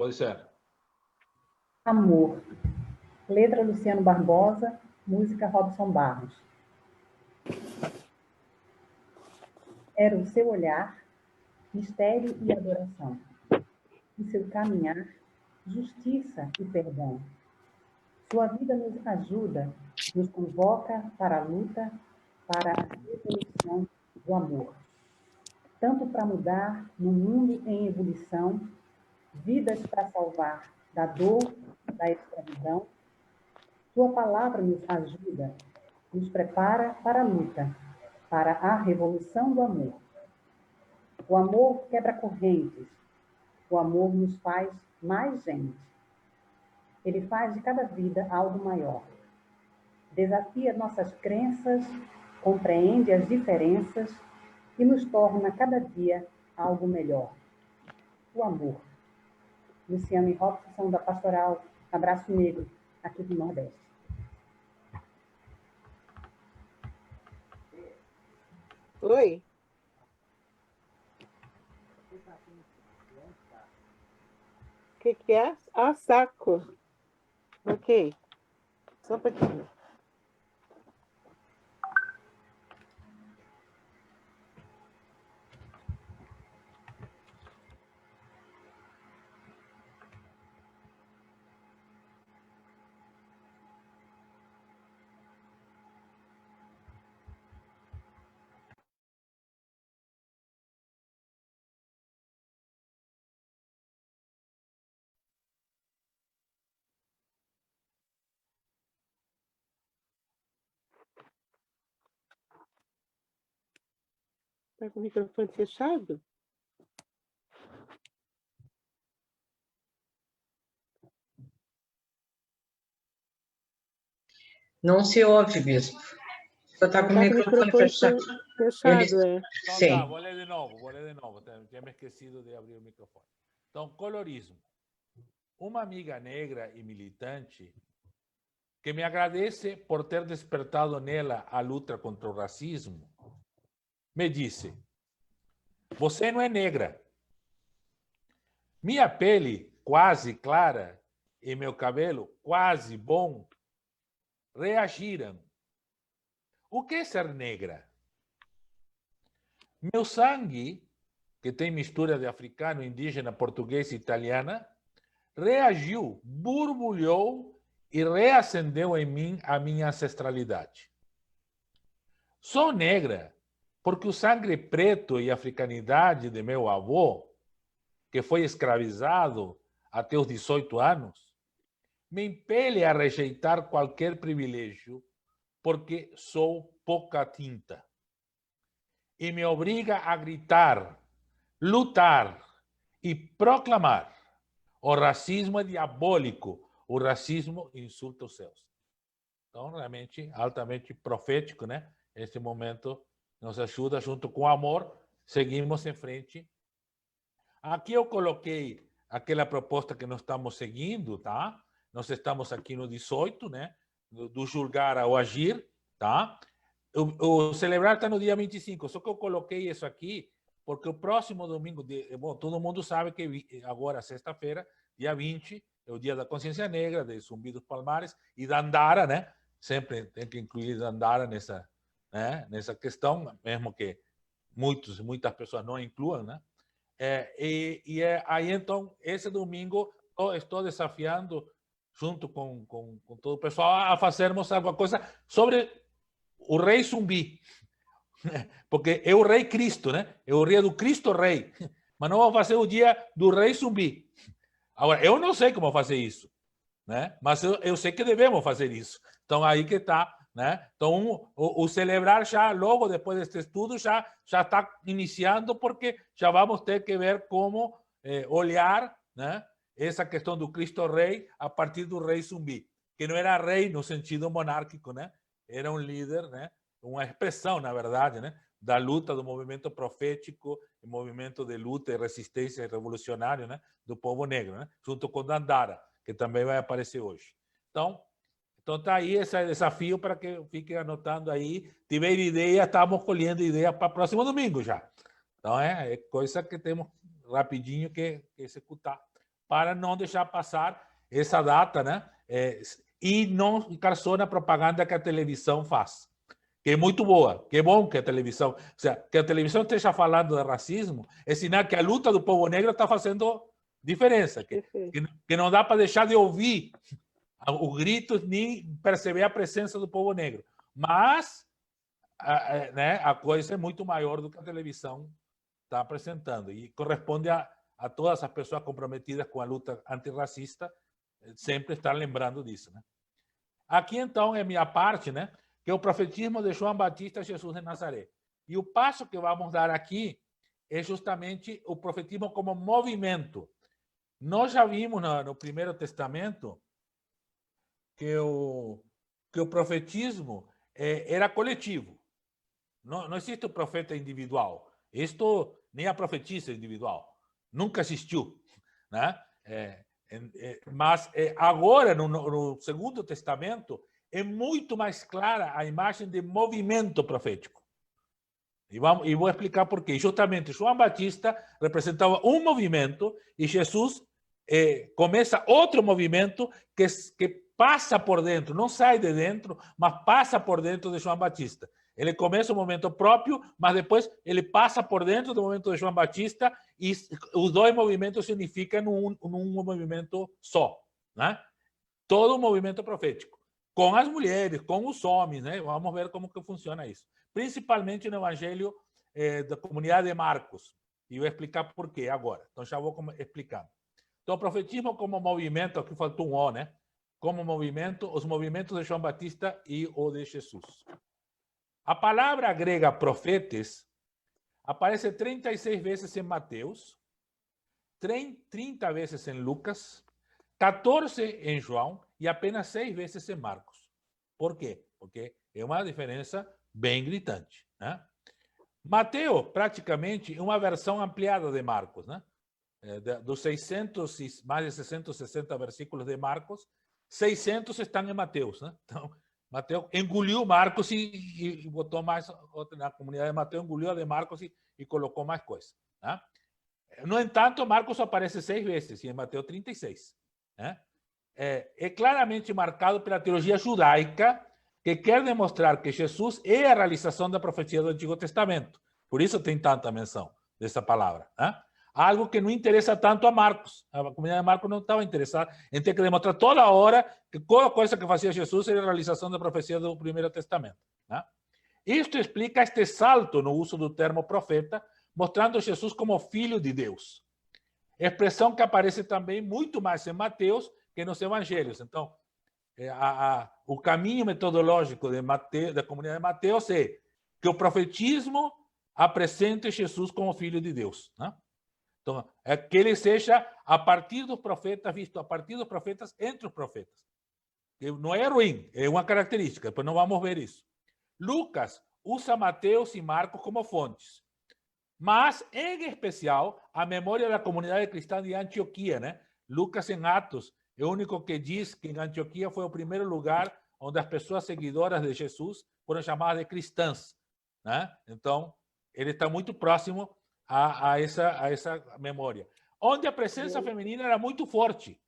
Pode ser. Amor. Letra Luciano Barbosa, música Robson Barros. Era o seu olhar, mistério e adoração. Em seu caminhar, justiça e perdão. Sua vida nos ajuda, nos convoca para a luta, para a revolução do amor. Tanto para mudar no mundo em ebulição, vidas para salvar da dor, da escravidão. Sua palavra nos ajuda, nos prepara para a luta, para a revolução do amor. O amor quebra correntes, o amor nos faz mais gente. Ele faz de cada vida algo maior. Desafia nossas crenças, compreende as diferenças e nos torna cada dia algo melhor. O amor. Luciano e Robson são da Pastoral Abraço Negro, aqui do Nordeste. Oi. O que é? Ah, saco. Ok. Só um pouquinho. Está com o microfone fechado? Não se ouve, bispo. Você está com o microfone fechado. Fechado, é. Então, Sim. tá, vou ler de novo. Tinha me esquecido de abrir o microfone. Então, colorismo. Uma amiga negra e militante que me agradece por ter despertado nela a luta contra o racismo, me disse: você não é negra. Minha pele quase clara e meu cabelo quase bom reagiram. O que é ser negra? Meu sangue, que tem mistura de africano, indígena, português e italiana, reagiu, borbulhou e reacendeu em mim a minha ancestralidade. Sou negra porque o sangue preto e africanidade de meu avô, que foi escravizado até os 18 anos, me impele a rejeitar qualquer privilégio porque sou pouca tinta. E me obriga a gritar, lutar e proclamar: o racismo é diabólico, o racismo insulta os céus. Então, realmente, altamente profético, né? Esse momento nos ajuda, junto com o amor, seguimos em frente. Aqui eu coloquei aquela proposta que nós estamos seguindo, tá? Nós estamos aqui no 18, né? Do julgar ao agir, tá? O celebrar está no dia 25, só que eu coloquei isso aqui porque o próximo domingo, bom, todo mundo sabe que agora, sexta-feira, dia 20, é o dia da consciência negra, de Zumbi dos Palmares e da Andara, né? Sempre tem que incluir a Andara nessa, né? Nessa questão, mesmo que muitas pessoas não incluam, né? Aí, então, esse domingo, eu estou desafiando, junto com todo o pessoal, a fazermos alguma coisa sobre o rei zumbi. Porque é o rei Cristo, né? É o dia do Cristo Rei. Mas não vamos fazer o dia do rei zumbi. Agora, eu não sei como fazer isso, né? Mas eu sei que devemos fazer isso. Então, aí que está, né? Então, o celebrar já, logo depois deste estudo, já está iniciando, porque já vamos ter que ver como olhar, né? Essa questão do Cristo Rei a partir do rei zumbi, que não era rei no sentido monárquico, né? Era um líder, né? Uma expressão, na verdade, né? Da luta do movimento profético, o movimento de luta e resistência revolucionário, né? Do povo negro, né? Junto com Dandara, que também vai aparecer hoje. Então está aí esse desafio para que fiquem anotando aí. Tiver ideia, estamos colhendo ideia para o próximo domingo já. Então, é coisa que temos rapidinho que executar para não deixar passar essa data, né? E não ficar só na propaganda que a televisão faz, que é muito boa, que é bom que a televisão, ou seja, que a televisão esteja falando de racismo, é sinal que a luta do povo negro está fazendo diferença, que não dá para deixar de ouvir os gritos nem perceber a presença do povo negro. Mas né, a coisa é muito maior do que a televisão está apresentando e corresponde a todas as pessoas comprometidas com a luta antirracista sempre estar lembrando disso, né? Aqui, então, é minha parte, né? Que é o profetismo de João Batista Jesus de Nazaré. E o passo que vamos dar aqui é justamente o profetismo como movimento. Nós já vimos no Primeiro Testamento que o profetismo era coletivo. Não existe o profeta individual. Isto nem a profetisa individual. Nunca existiu, né? Mas agora, no Segundo Testamento, é muito mais clara a imagem de movimento profético. E vou explicar por quê. Justamente, João Batista representava um movimento e Jesus começa outro movimento que passa por dentro, não sai de dentro, mas passa por dentro de João Batista. Ele começa um movimento próprio, mas depois ele passa por dentro do movimento de João Batista e os dois movimentos se unificam num movimento só, né? Todo um movimento profético, com as mulheres, com os homens, né? Vamos ver como que funciona isso. Principalmente no Evangelho da comunidade de Marcos. E eu vou explicar por quê agora. Então já vou explicar. Então, o profetismo como movimento, aqui faltou um O, né? Como movimento, os movimentos de João Batista e o de Jesus. A palavra grega profetes aparece 36 vezes em Mateus, 30 vezes em Lucas, 14 em João e apenas 6 vezes em Marcos. Por quê? Porque é uma diferença bem gritante, né? Mateus, praticamente, é uma versão ampliada de Marcos, né? Dos 600 e mais de 660 versículos de Marcos, 600 estão em Mateus, né? Então, Mateus engoliu Marcos e botou mais, na comunidade de Mateus engoliu a de Marcos e colocou mais coisas, né? No entanto, Marcos aparece 6 vezes, e em Mateus 36. Né? É claramente marcado pela teologia judaica, que quer demonstrar que Jesus é a realização da profecia do Antigo Testamento. Por isso tem tanta menção dessa palavra. Né? Algo que não interessa tanto a Marcos. A comunidade de Marcos não estava interessada em ter que demonstrar toda hora que toda coisa que fazia Jesus era a realização da profecia do Primeiro Testamento. Né? Isto explica este salto no uso do termo profeta, mostrando Jesus como filho de Deus. Expressão que aparece também muito mais em Mateus que nos Evangelhos. Então, o caminho metodológico da comunidade de Mateus é que o profetismo apresente Jesus como filho de Deus. Né? Então, que ele seja a partir dos profetas, visto a partir dos profetas, entre os profetas. Que não é ruim, é uma característica, depois não vamos ver isso. Lucas usa Mateus e Marcos como fontes. Mas, em especial, a memória da comunidade cristã de Antioquia, né? Lucas, em Atos, é o único que diz que em Antioquia foi o primeiro lugar onde as pessoas seguidoras de Jesus foram chamadas de cristãs. Né? Então, ele está muito próximo a essa memória. Onde a presença feminina era muito forte.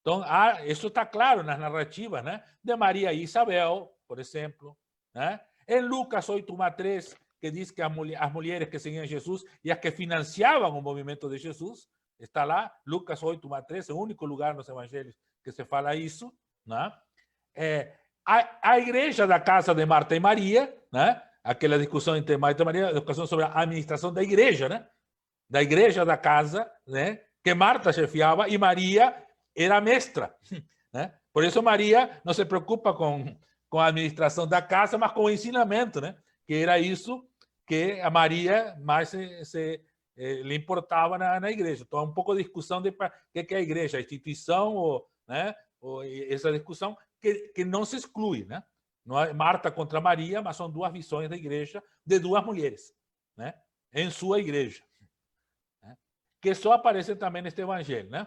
Então, isso está claro nas narrativas, né? De Maria e Isabel, por exemplo. Né? Em Lucas 8:3, que diz que as mulheres que seguiam Jesus e as que financiavam o movimento de Jesus, está lá, Lucas 8:3, é o único lugar nos evangelhos que se fala isso. Né? A igreja da casa de Marta e Maria, né? Aquela discussão entre Marta e Maria, a discussão sobre a administração da igreja, né? Da igreja da casa, né? Que Marta chefiava e Maria era mestra. Né? Por isso Maria não se preocupa com a administração da casa, mas com o ensinamento, né? Que era isso que a Maria mais lhe importava na igreja. Então, um pouco de discussão de o que é a igreja, a instituição, né? Essa discussão que não se exclui. Né? Não é Marta contra Maria, mas são duas visões da igreja de duas mulheres, né? Em sua igreja. Né? Que só aparecem também neste evangelho. Né?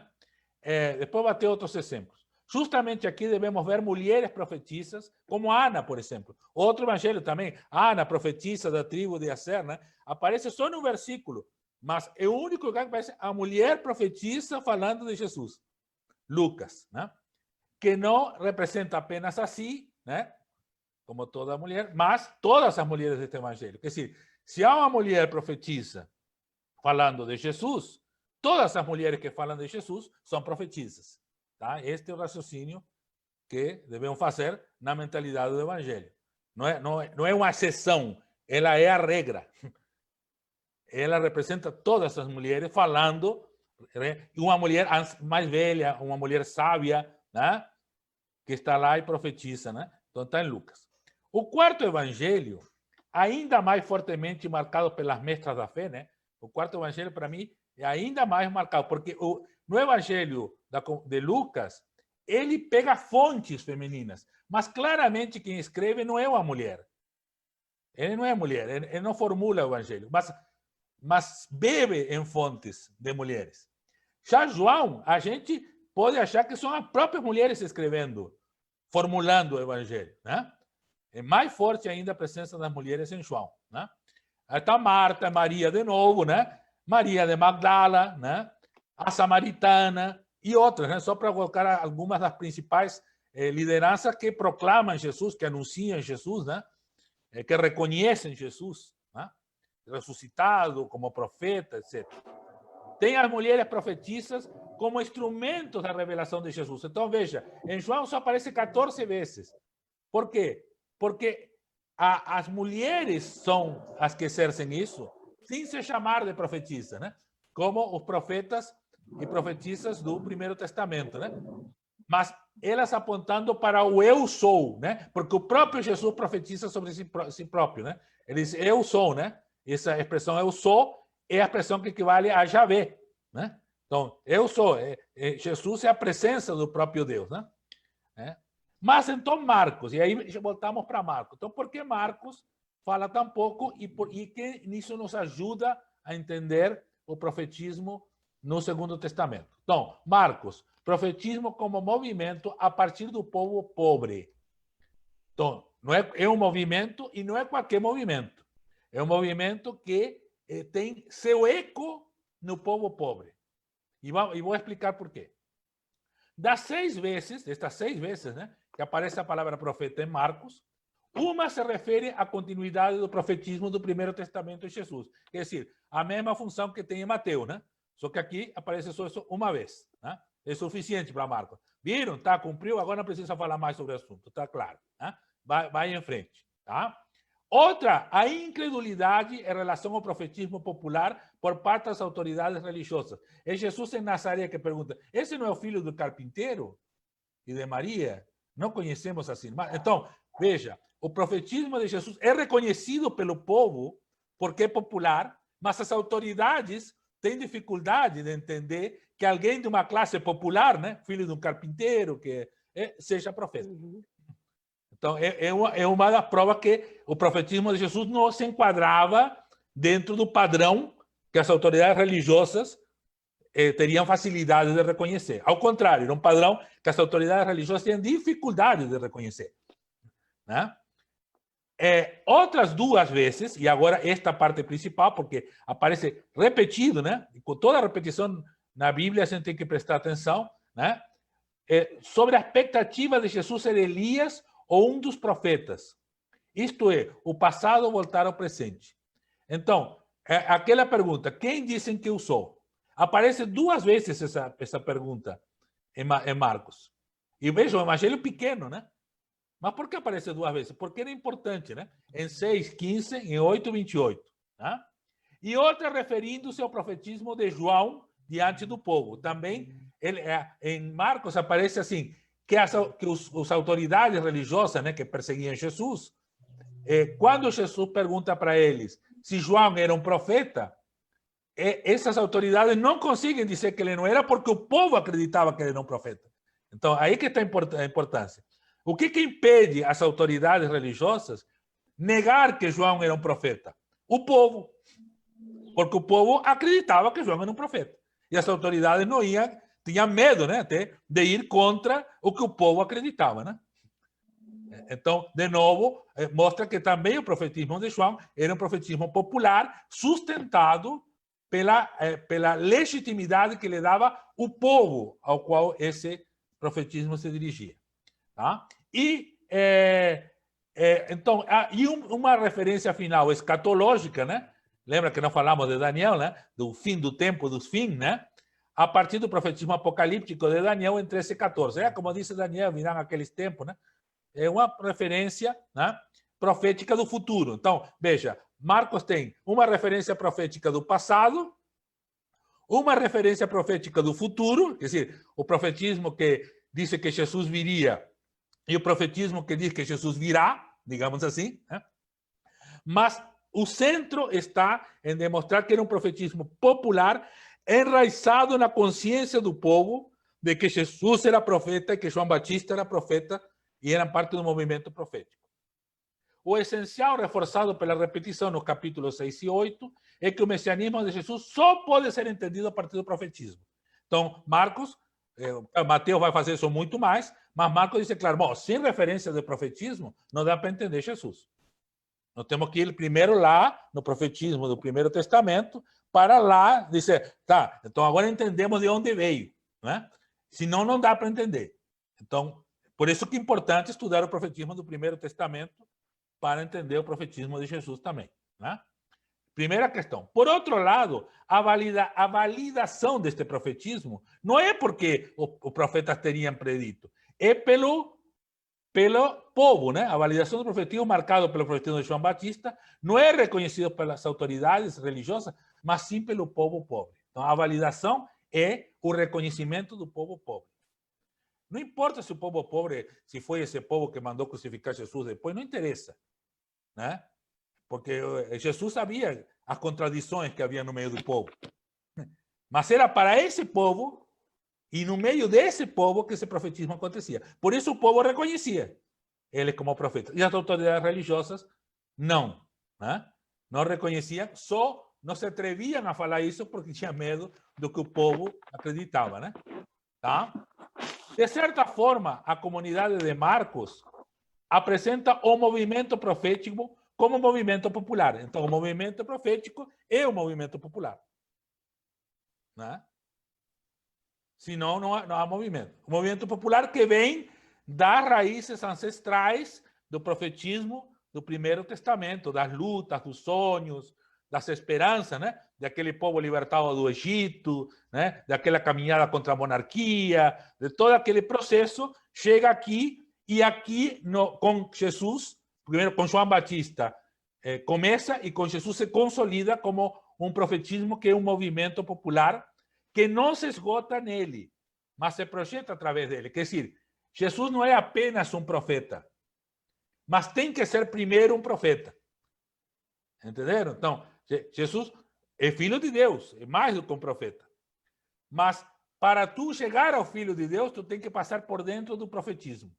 Depois vai ter outros exemplos. Justamente aqui devemos ver mulheres profetisas, como Ana, por exemplo. Outro evangelho também, Ana, profetisa da tribo de Aser, né? Aparece só no versículo, Mas é o único lugar que aparece a mulher profetisa falando de Jesus. Lucas, né? Que não representa apenas a si, né? Como toda mulher, mas todas as mulheres deste evangelho. Quer dizer, se há uma mulher profetisa falando de Jesus, todas as mulheres que falam de Jesus são profetisas. Tá? Este é o raciocínio que devemos fazer na mentalidade do evangelho. Não é uma exceção, ela é a regra. Ela representa todas as mulheres falando, uma mulher mais velha, uma mulher sábia, né? Que está lá e profetiza, né? Então está em Lucas. O quarto evangelho, ainda mais fortemente marcado pelas mestras da fé, né? O quarto evangelho, para mim, é ainda mais marcado, porque no evangelho de Lucas, ele pega fontes femininas, mas claramente quem escreve não é uma mulher. Ele não é mulher, ele não formula o evangelho, mas bebe em fontes de mulheres. Já João, a gente pode achar que são as próprias mulheres escrevendo, formulando o evangelho, né? É mais forte ainda a presença das mulheres em João, né? Está Marta, Maria de novo, né? Maria de Magdala, né? A Samaritana e outras, né? Só para colocar algumas das principais lideranças que proclamam Jesus, que anunciam Jesus, né? Que reconhecem Jesus, né? Ressuscitado como profeta, etc. Tem as mulheres profetisas como instrumentos da revelação de Jesus. Então, veja, em João só aparece 14 vezes. Por quê? Porque as mulheres são as que exercem isso, sem se chamar de profetisa, né? Como os profetas e profetisas do Primeiro Testamento, né? Mas elas apontando para o eu sou, né? Porque o próprio Jesus profetiza sobre si próprio, né? Ele diz eu sou, né? Essa expressão eu sou é a expressão que equivale a Javé, né? Então, eu sou. Jesus é a presença do próprio Deus, né? Mas então Marcos, e aí voltamos para Marcos. Então, por que Marcos fala tão pouco e que nisso nos ajuda a entender o profetismo no Segundo Testamento? Então, Marcos, profetismo como movimento a partir do povo pobre. Então, não é um movimento e não é qualquer movimento. É um movimento que tem seu eco no povo pobre. E vou explicar por quê. Destas 6 vezes, né, que aparece a palavra profeta em Marcos, uma se refere à continuidade do profetismo do Primeiro Testamento de Jesus. Quer dizer, a mesma função que tem em Mateus, né? Só que aqui aparece só isso uma vez, né? É suficiente para Marcos. Viram? Tá, cumpriu, agora não precisa falar mais sobre o assunto, tá claro, né? Vai em frente, tá? Outra, a incredulidade em relação ao profetismo popular por parte das autoridades religiosas. É Jesus em Nazaré que pergunta, esse não é o filho do carpinteiro e de Maria? Não conhecemos as irmãs? Então, veja, o profetismo de Jesus é reconhecido pelo povo porque é popular, mas as autoridades têm dificuldade de entender que alguém de uma classe popular, né, filho de um carpinteiro, seja profeta. Então, é uma das provas que o profetismo de Jesus não se enquadrava dentro do padrão que as autoridades religiosas teriam facilidade de reconhecer. Ao contrário, era um padrão que as autoridades religiosas tinham dificuldade de reconhecer, né? Outras 2 vezes, e agora esta parte principal, porque aparece repetido, né? E com toda a repetição na Bíblia, a gente tem que prestar atenção, né? Sobre a expectativa de Jesus ser Elias ou um dos profetas. Isto é, o passado voltar ao presente. Então, aquela pergunta, quem dizem que eu sou? Aparece 2 vezes essa pergunta em Marcos. E veja, um evangelho pequeno, né? Mas por que aparece 2 vezes? Porque era importante, né? Em 6, 15, em 8, 28. Né? E outra referindo-se ao profetismo de João diante do povo. Também, em Marcos aparece assim, que as autoridades religiosas, né, que perseguiam Jesus, quando Jesus pergunta para eles se João era um profeta, essas autoridades não conseguem dizer que ele não era porque o povo acreditava que ele era um profeta. Então, aí que está a importância. O que impede as autoridades religiosas negar que João era um profeta? O povo. Porque o povo acreditava que João era um profeta. E as autoridades não tinham medo, né, até de ir contra o que o povo acreditava, né? Então, de novo, mostra que também o profetismo de João era um profetismo popular sustentado pela legitimidade que lhe dava o povo ao qual esse profetismo se dirigia. Tá? E, então, e uma referência final escatológica, né? Lembra que nós falamos de Daniel, né? Do fim do tempo, dos fins, né? A partir do profetismo apocalíptico de Daniel em 13 e 14. Como disse Daniel, virão aqueles tempos, né? É uma referência, né, profética do futuro. Então, veja, Marcos tem uma referência profética do passado, uma referência profética do futuro, quer dizer, o profetismo que diz que Jesus viria e o profetismo que diz que Jesus virá, digamos assim, né? Mas o centro está em demonstrar que era um profetismo popular enraizado na consciência do povo de que Jesus era profeta e que João Batista era profeta e eram parte do movimento profético. O essencial, reforçado pela repetição nos capítulos 6 e 8, é que o messianismo de Jesus só pode ser entendido a partir do profetismo. Então, Mateus vai fazer isso muito mais, mas Marcos diz, claro, bom, sem referência de profetismo, não dá para entender Jesus. Nós temos que ir primeiro lá, no profetismo do Primeiro Testamento, para lá dizer, tá, então agora entendemos de onde veio, né? Senão não dá para entender. Então, por isso que é importante estudar o profetismo do Primeiro Testamento para entender o profetismo de Jesus também, né? Primeira questão. Por outro lado, a validação deste profetismo não é porque os profetas teriam predito, é pelo povo, né? A validação do profetismo marcado pelo profetismo de João Batista não é reconhecido pelas autoridades religiosas, mas sim pelo povo pobre. Então, a validação é o reconhecimento do povo pobre. Não importa se o povo pobre, se foi esse povo que mandou crucificar Jesus depois, não interessa, né? Porque Jesus sabia as contradições que havia no meio do povo. Mas era para esse povo e no meio desse povo que esse profetismo acontecia. Por isso o povo reconhecia ele como profeta. E as autoridades religiosas não, né? Não reconheciam, só não se atreviam a falar isso porque tinha medo do que o povo acreditava, né? Tá? De certa forma, a comunidade de Marcos apresenta o movimento profético como movimento popular. Então, o movimento profético é o movimento popular, né? Senão, não há movimento. O movimento popular que vem das raízes ancestrais do profetismo do Primeiro Testamento, das lutas, dos sonhos, das esperanças, né? Daquele povo libertado do Egito, né? Daquela caminhada contra a monarquia, de todo aquele processo, chega aqui e aqui com Jesus, primeiro com João Batista, começa e com Jesus se consolida como um profetismo que é um movimento popular que não se esgota nele, mas se projeta através dele. Quer dizer, Jesus não é apenas um profeta, mas tem que ser primeiro um profeta. Entenderam? Então, Jesus é filho de Deus, é mais do que um profeta. Mas para tu chegar ao filho de Deus, tu tem que passar por dentro do profetismo,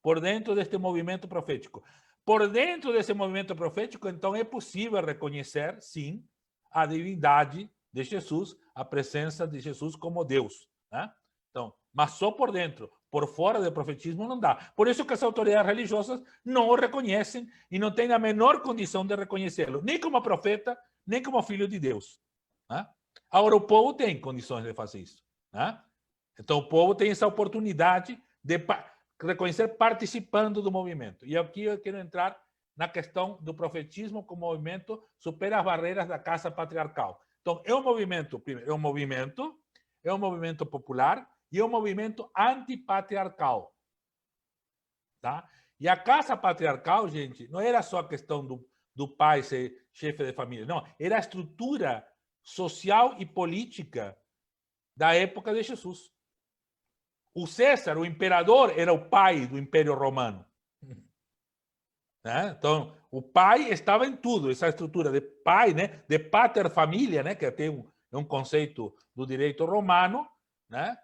por dentro deste movimento profético. Por dentro desse movimento profético, então, é possível reconhecer, sim, a divindade de Jesus, a presença de Jesus como Deus, né? Então, mas só por dentro, por fora do profetismo não dá. Por isso que as autoridades religiosas não o reconhecem e não têm a menor condição de reconhecê-lo, nem como profeta, nem como filho de Deus, né? Agora, o povo tem condições de fazer isso, né? Então, o povo tem essa oportunidade de reconhecer participando do movimento. E aqui eu quero entrar na questão do profetismo como movimento supera as barreiras da casa patriarcal. Então, é um movimento popular e é um movimento antipatriarcal. Tá? E a casa patriarcal, gente, não era só a questão do pai ser chefe de família, não. Era a estrutura social e política da época de Jesus. O César, o imperador, era o pai do Império Romano. Né? Então, o pai estava em tudo, essa estrutura de pai, né? De pater família, né? Que até é um conceito do direito romano, né?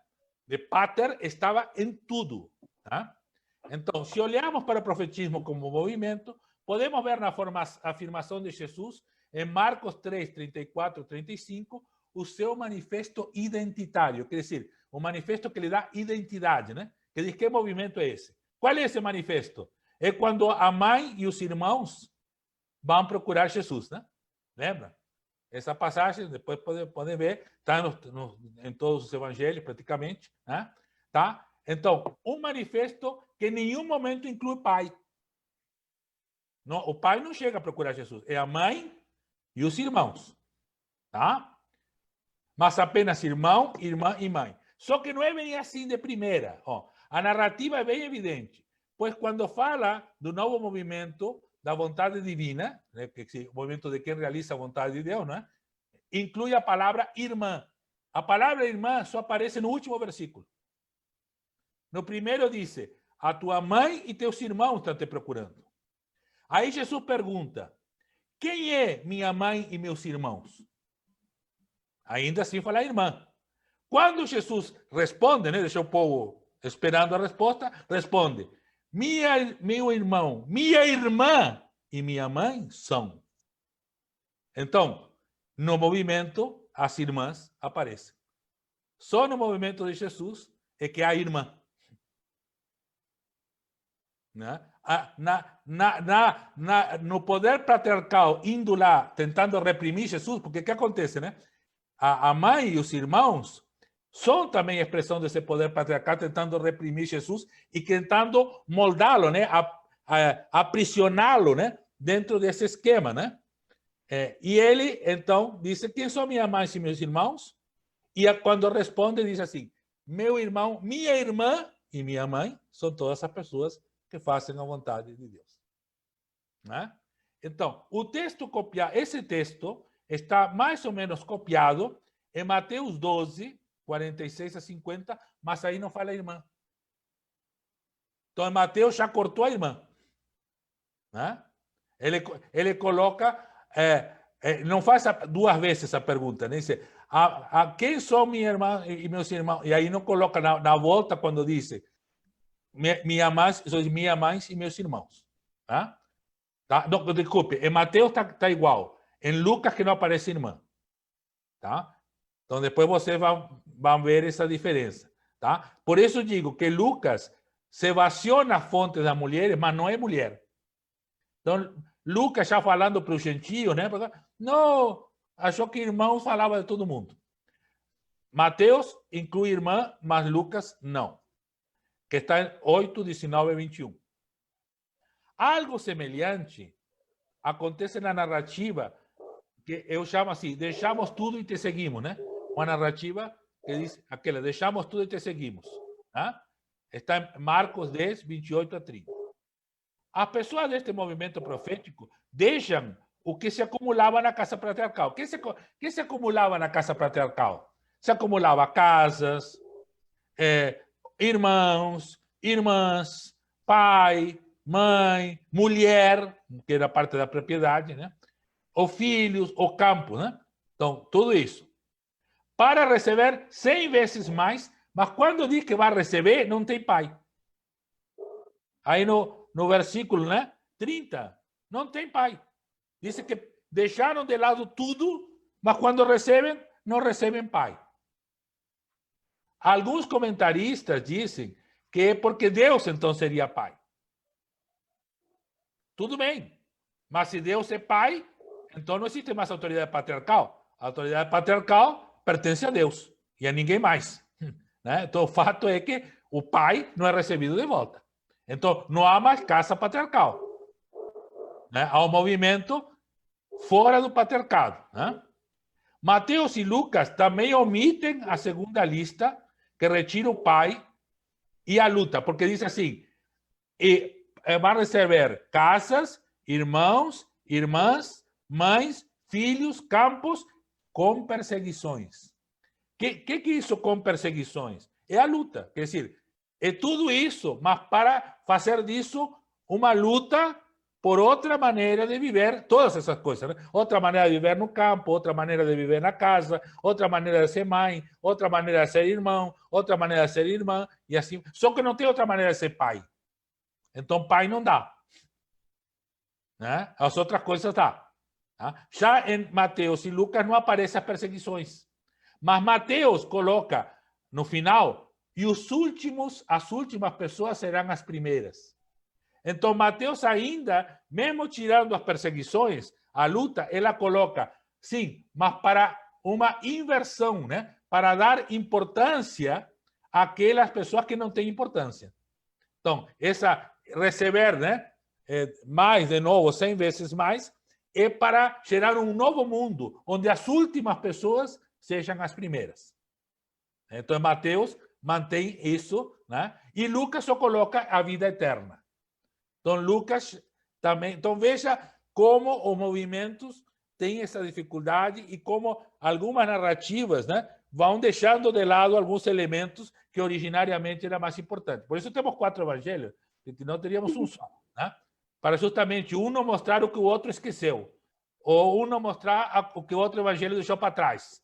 De pater estava em tudo. Tá? Então, se olharmos para o profetismo como movimento, podemos ver na afirmação de Jesus, em Marcos 3, 34 e 35, o seu manifesto identitário, quer dizer, um manifesto que lhe dá identidade, né? Que diz que movimento é esse. Qual é esse manifesto? É quando a mãe e os irmãos vão procurar Jesus, né? Lembra? Essa passagem, depois podem ver, está em todos os evangelhos, praticamente. Né? Tá? Então, um manifesto que em nenhum momento inclui pai. Não, o pai não chega a procurar Jesus, é a mãe e os irmãos. Tá? Mas apenas irmão, irmã e mãe. Só que não é bem assim de primeira. Ó, a narrativa é bem evidente. Pois quando fala do novo movimento da vontade divina, né, que é o movimento de quem realiza a vontade de Deus, né, inclui a palavra irmã. A palavra irmã só aparece no último versículo. No primeiro diz, a tua mãe e teus irmãos estão te procurando. Aí Jesus pergunta, quem é minha mãe e meus irmãos? Ainda assim fala irmã. Quando Jesus responde, né, deixa o povo esperando a resposta, responde, meu irmão, minha irmã e minha mãe são. Então, no movimento, as irmãs aparecem. Só no movimento de Jesus é que há irmã. Né? No poder patriarcal, indo lá, tentando reprimir Jesus, porque o que acontece, né? A mãe e os irmãos são também expressão desse poder patriarcal, tentando reprimir Jesus e tentando moldá-lo, né? Aprisioná-lo, né? Dentro desse esquema, né? E ele, então, diz, quem são minha mãe e meus irmãos? E quando responde, diz assim, meu irmão, minha irmã e minha mãe são todas as pessoas que fazem a vontade de Deus. Né? Então, o texto copiado, esse texto está mais ou menos copiado em Mateus 12, 46 a 50, mas aí não fala irmã. Então, Mateus já cortou a irmã. Né? Ele coloca, não faz duas vezes a pergunta, né? Diz, quem são minha irmã e meus irmãos? E aí não coloca na volta quando diz, minha mãe e meus irmãos. Tá? Não, desculpe, em Mateus está igual. Em Lucas que não aparece irmã. Tá? Então, depois vocês vão ver essa diferença. Tá? Por isso digo que Lucas se baseou na fonte das mulheres, mas não é mulher. Então, Lucas já falando para os gentios, né? Não, achou que irmãos falava de todo mundo. Mateus inclui irmã, mas Lucas não. Que está em 8, 19 e 21. Algo semelhante acontece na narrativa que eu chamo assim, deixamos tudo e te seguimos, né? Uma narrativa que diz aquela, deixamos tudo e te seguimos. Tá? Está em Marcos 10, 28 a 30. As pessoas deste movimento profético deixam o que se acumulava na casa patriarcal. O que se acumulava na casa patriarcal? Se acumulava casas, irmãos, irmãs, pai, mãe, mulher, que era parte da propriedade, né? Ou filhos, ou campo, né? Então, tudo isso. Para receber 100 vezes mais, mas quando diz que vai receber, não tem pai. Aí no versículo, né? 30, não tem pai. Diz que deixaram de lado tudo, mas quando recebem, não recebem pai. Alguns comentaristas dizem que é porque Deus então seria pai. Tudo bem, mas se Deus é pai, então não existe mais autoridade patriarcal. A autoridade patriarcal pertence a Deus e a ninguém mais. Né? Então o fato é que o pai não é recebido de volta. Então não há mais casa patriarcal. Né? Há um movimento fora do patriarcado. Né? Mateus e Lucas também omitem a segunda lista, que retira o pai e a luta, porque diz assim, vai receber casas, irmãos, irmãs, mães, filhos, campos, com perseguições. Que é isso com perseguições? É a luta, quer dizer, é tudo isso, mas para fazer disso uma luta por outra maneira de viver todas essas coisas. Né? Outra maneira de viver no campo, outra maneira de viver na casa, outra maneira de ser mãe, outra maneira de ser irmão, outra maneira de ser irmã, e assim. Só que não tem outra maneira de ser pai. Então, pai não dá. Né? As outras coisas dá. Tá? Já em Mateus e Lucas não aparecem as perseguições. Mas Mateus coloca no final, e as últimas pessoas serão as primeiras. Então, Mateus ainda, mesmo tirando as perseguições, a luta, ela coloca sim, mas para uma inversão, né? Para dar importância àquelas pessoas que não têm importância. Então, essa receber, né? Mais, de novo, 100 vezes mais, é para gerar um novo mundo, onde as últimas pessoas sejam as primeiras. Então, Mateus mantém isso, né? E Lucas só coloca a vida eterna. Então, Lucas também... Então, veja como os movimentos têm essa dificuldade e como algumas narrativas, né, vão deixando de lado alguns elementos que originariamente eram mais importantes. Por isso temos 4 evangelhos, porque não teríamos um só, né? Para justamente um mostrar o que o outro esqueceu, ou um mostrar o que o outro evangelho deixou para trás,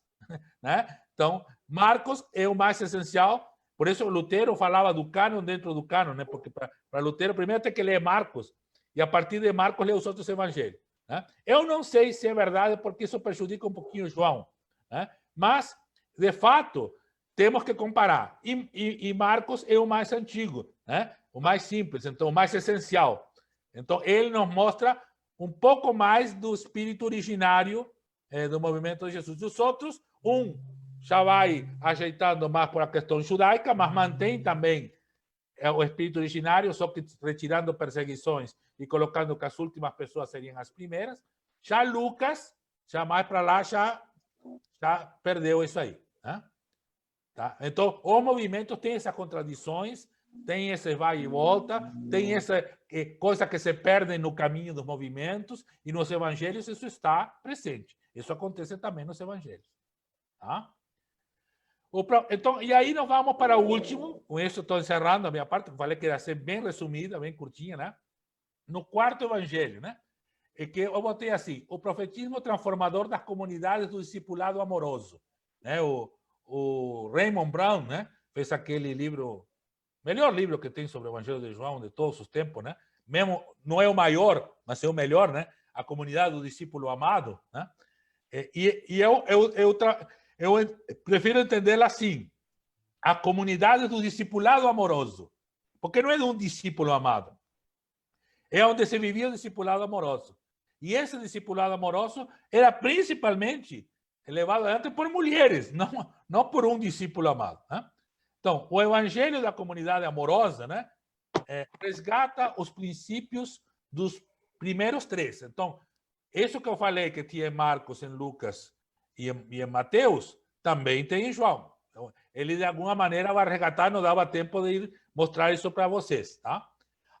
né? Então, Marcos é o mais essencial. Por isso Lutero falava do cânon dentro do cânon, né? Porque para Lutero primeiro tem que ler Marcos e a partir de Marcos ler os outros evangelhos, né? Eu não sei se é verdade, porque isso prejudica um pouquinho João, né? Mas, de fato, temos que comparar. E Marcos é o mais antigo, né? O mais simples, então o mais essencial. Então, ele nos mostra um pouco mais do espírito originário do movimento de Jesus. Os outros, já vai ajeitando mais por a questão judaica, mas mantém também o espírito originário, só que retirando perseguições e colocando que as últimas pessoas seriam as primeiras. Já Lucas, já mais para lá, já perdeu isso aí, né? Tá? Então, o movimento tem essas contradições, tem esse vai e volta, tem essa coisa que se perde no caminho dos movimentos, e nos evangelhos isso está presente. Isso acontece também nos evangelhos. Tá? Então, e aí nós vamos para o último, com isso estou encerrando a minha parte, que falei que ia ser bem resumida, bem curtinha, né? No quarto evangelho, né? É que eu botei assim, o profetismo transformador das comunidades do discipulado amoroso, né? O Raymond Brown, né? Fez aquele livro, melhor livro que tem sobre o Evangelho de João de todos os tempos, né? Mesmo não é o maior, mas é o melhor, né? A comunidade do discípulo amado, né? E eu prefiro entendê-la assim, a comunidade do discipulado amoroso, porque não é de um discípulo amado, é onde se vivia o discipulado amoroso. E esse discipulado amoroso era principalmente levado adiante por mulheres, não por um discípulo amado, né? Então, o evangelho da comunidade amorosa, né, resgata os princípios dos primeiros 3. Então, isso que eu falei que tinha em Marcos, em Lucas e em Mateus, também tem em João. Então, ele, de alguma maneira, vai resgatar, não dava tempo de ir mostrar isso para vocês, tá?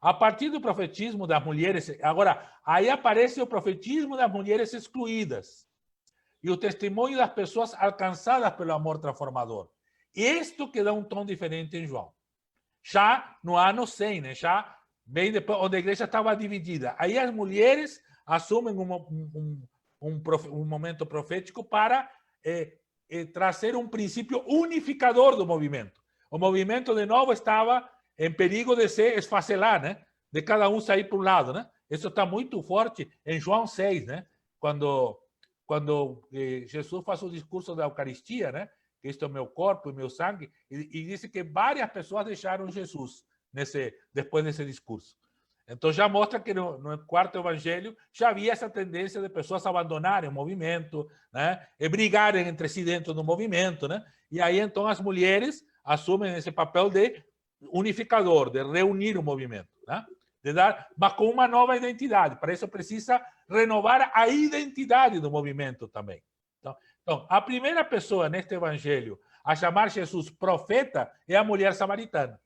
A partir do profetismo das mulheres... Agora, aí aparece o profetismo das mulheres excluídas e o testemunho das pessoas alcançadas pelo amor transformador. Isto que dá um tom diferente em João. Já no ano 100, né? Já bem depois, onde a igreja estava dividida. Aí as mulheres assumem um momento profético para trazer um princípio unificador do movimento. O movimento, de novo, estava em perigo de se esfacelar, né? De cada um sair para um lado, né? Isso está muito forte em João 6, né? Quando Jesus faz o discurso da Eucaristia, né? Que isto é o meu corpo e meu sangue, e disse que várias pessoas deixaram Jesus depois desse discurso. Então já mostra que no quarto evangelho já havia essa tendência de pessoas abandonarem o movimento, né? E brigarem entre si dentro do movimento, né? E aí então as mulheres assumem esse papel de unificador, de reunir o movimento, né? Mas com uma nova identidade. Para isso precisa renovar a identidade do movimento também. Então, a primeira pessoa neste evangelho a chamar Jesus profeta é a mulher samaritana,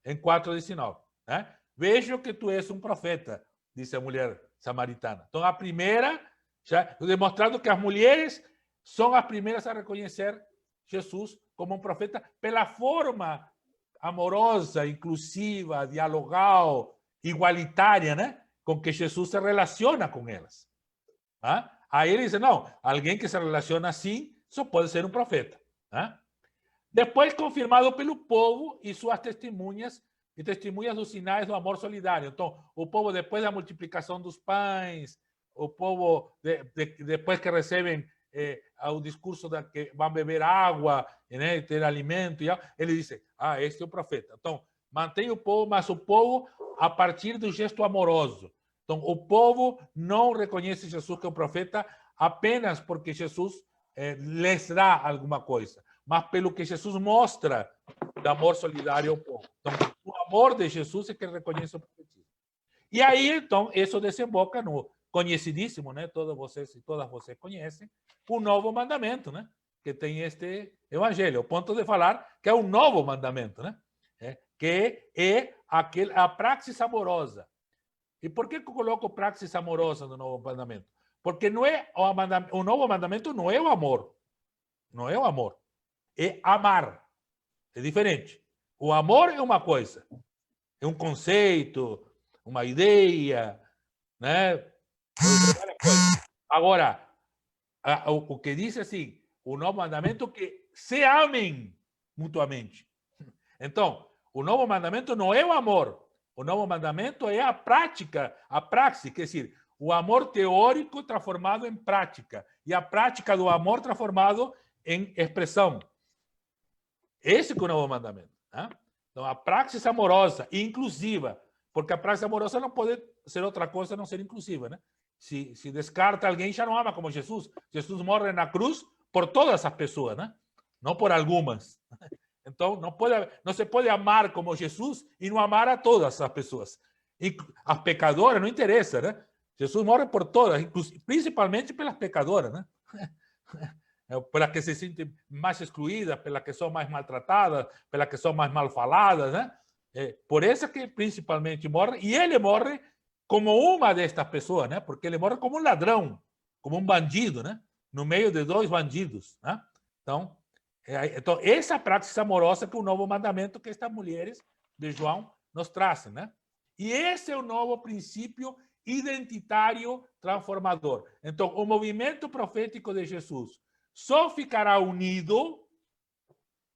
em 4:19, né? Vejo que tu és um profeta, disse a mulher samaritana. Então, a primeira, já demonstrando que as mulheres são as primeiras a reconhecer Jesus como um profeta pela forma amorosa, inclusiva, dialogal, igualitária, né? Com que Jesus se relaciona com elas. ¿Ah? Aí ele diz, não, alguém que se relaciona assim só pode ser um profeta. ¿Ah? Depois, confirmado pelo povo e suas testemunhas, e testemunhas dos sinais do amor solidário. Então, o povo, depois da multiplicação dos pães, o povo, depois que recebem o discurso de que vão beber água, né, ter alimento, ele diz, este é o profeta. Então, mantém o povo, mas o povo a partir do gesto amoroso. Então, o povo não reconhece Jesus como profeta apenas porque Jesus lhes dá alguma coisa, mas pelo que Jesus mostra de amor solidário ao povo. Então, o amor de Jesus é que reconhece o profetismo. E aí, então, isso desemboca no conhecidíssimo, né? Todos vocês e todas vocês conhecem, o novo mandamento, né? Que tem este evangelho, ao ponto de falar que é um novo mandamento, né? Que é a praxis amorosa. E por que eu coloco praxis amorosa no novo mandamento? Porque não é o novo mandamento não é o amor. Não é o amor. É amar. É diferente. O amor é uma coisa. É um conceito, uma ideia, né? Agora, o que diz assim, o novo mandamento é que se amem mutuamente. Então, o novo mandamento não é o amor. O novo mandamento é a prática, a praxis, quer dizer, o amor teórico transformado em prática e a prática do amor transformado em expressão. Esse é o novo mandamento. Né? Então, a praxis amorosa e inclusiva, porque a praxis amorosa não pode ser outra coisa a não ser inclusiva. Né? Se descarta alguém, já não ama como Jesus. Jesus morre na cruz por todas as pessoas, né? Não por algumas. Então, não se pode amar como Jesus e não amar a todas as pessoas. E as pecadoras, não interessa, né? Jesus morre por todas, principalmente pelas pecadoras, né? Pelas que se sentem mais excluídas, pelas que são mais maltratadas, pelas que são mais mal faladas, né? Por isso que principalmente morre, e ele morre como uma destas pessoas, né? Porque ele morre como um ladrão, como um bandido, né? No meio de dois bandidos, né? Então, essa praxis amorosa que é o novo mandamento que estas mulheres de João nos trazem, né? E esse é o novo princípio identitário transformador. Então, o movimento profético de Jesus só ficará unido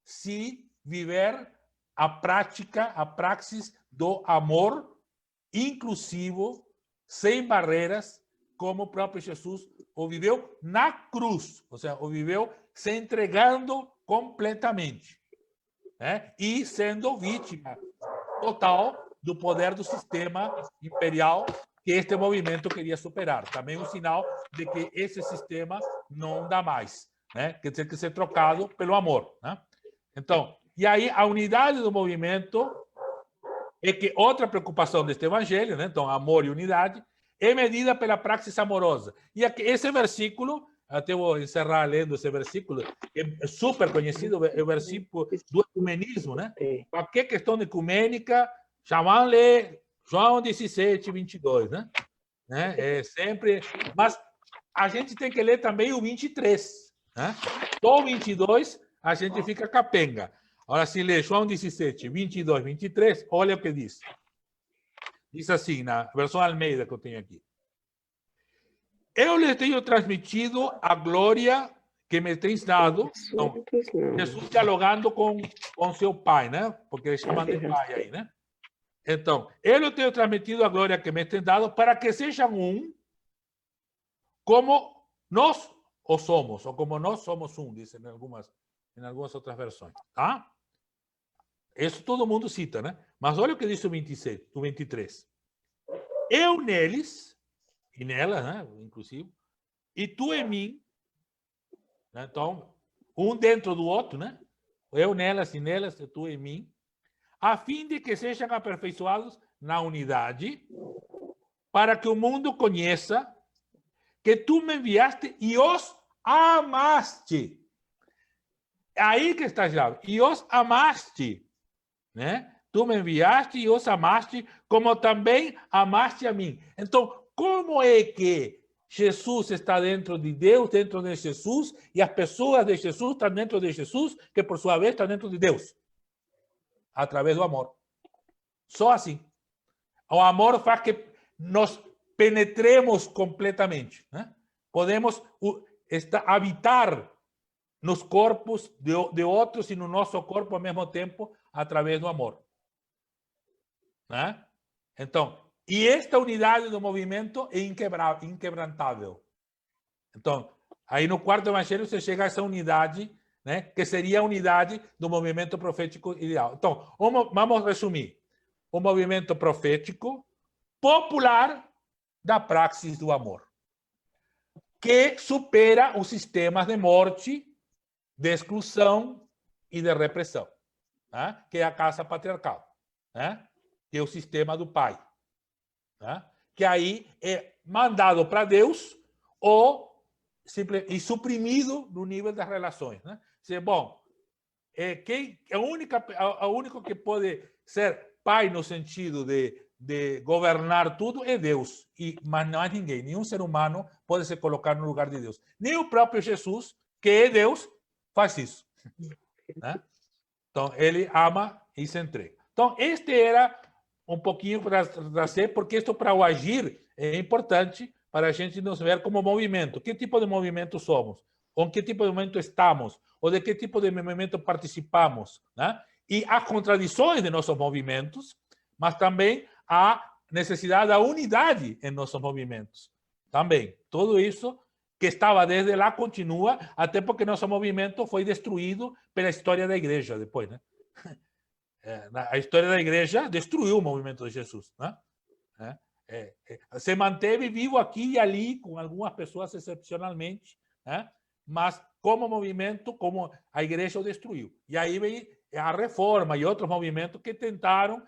se viver a prática, a praxis do amor inclusivo, sem barreiras, como o próprio Jesus o viveu na cruz, ou seja, o viveu se entregando completamente, né? E sendo vítima total do poder do sistema imperial que este movimento queria superar. Também um sinal de que esse sistema não dá mais, né? Que tem que ser trocado pelo amor, né? Então, e aí a unidade do movimento é que outra preocupação deste evangelho, né? Então, amor e unidade, é medida pela praxis amorosa. E aqui, esse versículo, até vou encerrar lendo esse versículo, é super conhecido, é o versículo do ecumenismo, né? Qualquer questão ecumênica, chamam-lhe João 17, 22, né? É sempre... Mas a gente tem que ler também o 23, né? Do 22, a gente fica capenga. Agora, se lê João 17, 22, 23, olha o que diz. Diz assim, na versão Almeida que eu tenho aqui. Eu lhes tenho transmitido a glória que me tens dado. Então, Jesus dialogando com seu pai, né? Porque eles chamam de pai aí, né? Então, eu lhes tenho transmitido a glória que me tens dado para que sejam um como nós o somos, ou como nós somos um, dizem em algumas outras versões. Tá? Isso todo mundo cita, né? Mas olha o que diz o 27, o 23. Eu neles, e nelas, né? Inclusive, e tu em mim, né? Então, um dentro do outro, né? Eu nelas e nelas, e tu em mim, a fim de que sejam aperfeiçoados na unidade, para que o mundo conheça que tu me enviaste e os amaste. Aí que está a chave. E os amaste, né? Tu me enviaste e os amaste, como também amaste a mim. Então, como é que Jesus está dentro de Deus, dentro de Jesus, e as pessoas de Jesus estão dentro de Jesus, que por sua vez estão dentro de Deus? Através do amor. Só assim. O amor faz que nos penetremos completamente, né? Podemos habitar nos corpos de outros e no nosso corpo ao mesmo tempo através do amor, né? Então, e esta unidade do movimento é inquebrantável. Então, aí no quarto evangelho você chega a essa unidade, né? Que seria a unidade do movimento profético ideal. Então, vamos resumir. O movimento profético popular da praxis do amor. que supera os sistemas de morte, de exclusão e de repressão, né? Que é a casa patriarcal, né? Que é o sistema do pai, né? Que aí é mandado para Deus e suprimido no nível das relações, né? Bom, a único que pode ser pai no sentido de governar tudo é Deus, mas não há ninguém, nenhum ser humano pode se colocar no lugar de Deus. Nem o próprio Jesus, que é Deus, faz isso, né? Então, ele ama e se entrega. Então, este era um pouquinho para trazer, porque isto para o agir é importante para a gente nos ver como movimento. Que tipo de movimento somos? Ou que tipo de movimento estamos? Ou de que tipo de movimento participamos? Né? E há contradições de nossos movimentos, mas também há necessidade da unidade em nossos movimentos. Também. Tudo isso que estava desde lá continua, até porque nosso movimento foi destruído pela história da igreja depois, né? A história da igreja destruiu o movimento de Jesus, né? Se manteve vivo aqui e ali, com algumas pessoas excepcionalmente, né? Mas como movimento, como a igreja o destruiu. E aí veio a reforma e outros movimentos que tentaram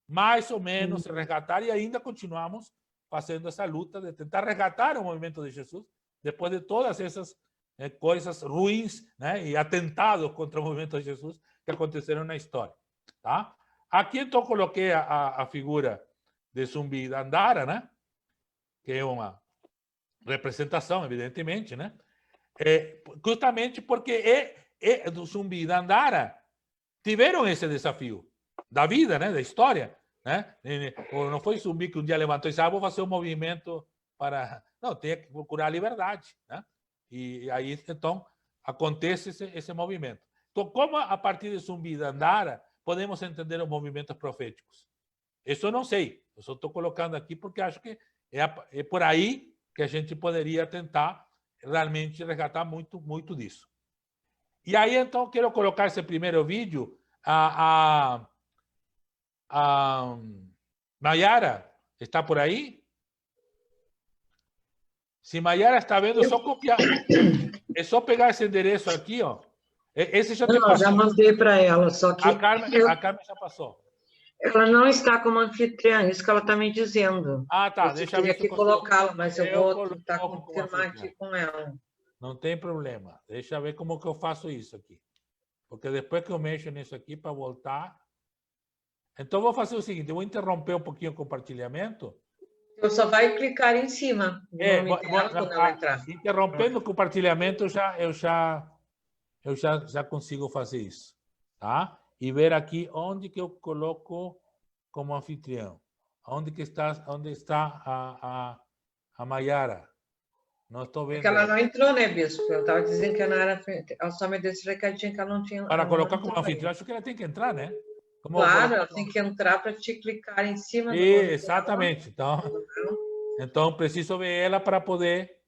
mais ou menos resgatar, e ainda continuamos fazendo essa luta de tentar resgatar o movimento de Jesus depois de todas essas coisas ruins, né? E atentados contra o movimento de Jesus que aconteceram na história. Tá? Aqui, então, coloquei a figura de Zumbi Dandara, né? Que é uma representação, evidentemente, né? Justamente porque do Zumbi Dandara tiveram esse desafio da vida, né? Da história, né? Não foi Zumbi que um dia levantou e disse: vou fazer um movimento para... Não, tem que procurar a liberdade, né? E aí, então, acontece esse movimento. Então, como a partir de Zumbi Dandara podemos entender os movimentos proféticos? Isso eu não sei. Eu só estou colocando aqui porque acho que é por aí que a gente poderia tentar realmente resgatar muito disso. E aí, então, quero colocar esse primeiro vídeo. A Mayara está por aí? Se Mayara está vendo, é só copiar. É só pegar esse endereço aqui, ó. Esse já te Não, já mandei para ela, só que a Carmen já passou. Ela não está como anfitriã, isso que ela está me dizendo. Ah, tá. Eu Deixa eu ver teria que colocá-la, mas eu vou tentar confirmar aqui com ela. Não tem problema. Deixa eu ver como que eu faço isso aqui. Porque depois que eu mexo nisso aqui para voltar... Então, vou fazer o seguinte, eu vou interromper um pouquinho o compartilhamento. Eu só vai clicar em cima do nome dela quando ela entrar. Interrompendo o compartilhamento, eu já consigo fazer isso. Tá? E ver aqui onde que eu coloco como anfitrião. Onde está a Mayara? Não estou vendo. Porque ela não entrou, né, Bispo? Eu estava dizendo que não era... Ela só me deu esse recadinho que ela não tinha... Para colocar como anfitrião, acho que ela tem que entrar, né? Claro, ela tem que entrar para te clicar em cima. Exatamente. Então, preciso ver ela para poder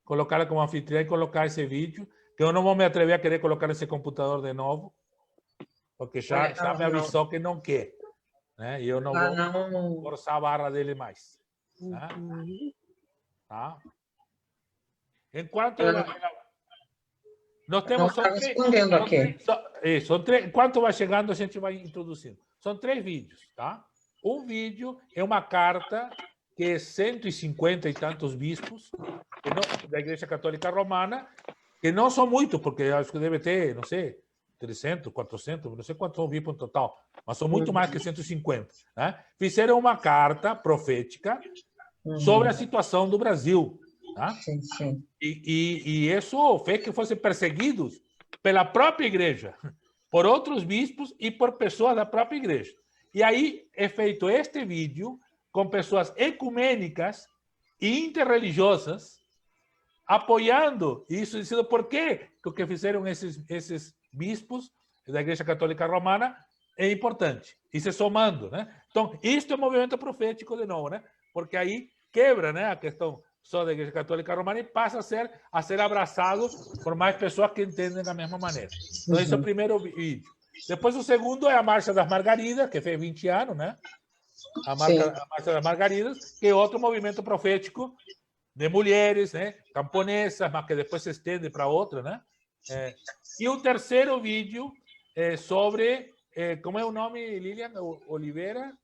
colocá-la como anfitriã e colocar esse vídeo, que eu não vou me atrever a querer colocar esse computador de novo, porque já me avisou que não quer. Né? E eu não vou forçar a barra dele mais. Tá? Enquanto nós temos respondendo aqui. Enquanto vai chegando, a gente vai introduzindo. São 3 vídeos, tá? Um vídeo é uma carta que é 150 e tantos bispos da Igreja Católica Romana, que não são muitos, porque acho que deve ter, não sei, 300, 400, não sei quantos são bispos no total, mas são muito mais que 150. Né? Fizeram uma carta profética sobre a situação do Brasil. Tá? Sim, sim. E isso fez que fossem perseguidos pela própria igreja, por outros bispos e por pessoas da própria igreja. E aí é feito este vídeo com pessoas ecumênicas e interreligiosas apoiando isso, dizendo por que o que fizeram esses bispos da Igreja Católica Romana é importante, e se somando. Né? Então, isto é um movimento profético de novo, né? Porque aí quebra, né, a questão só da Igreja Católica Romana e passa a ser abraçado por mais pessoas que entendem da mesma maneira. Então, esse é o primeiro vídeo. Depois, o segundo é a Marcha das Margaridas, que fez 20 anos, né? A Marcha das Margaridas, que é outro movimento profético de mulheres, né? Camponesas, mas que depois se estende para outra, né? E o terceiro vídeo é sobre, como é o nome, Lilian? Oliveira?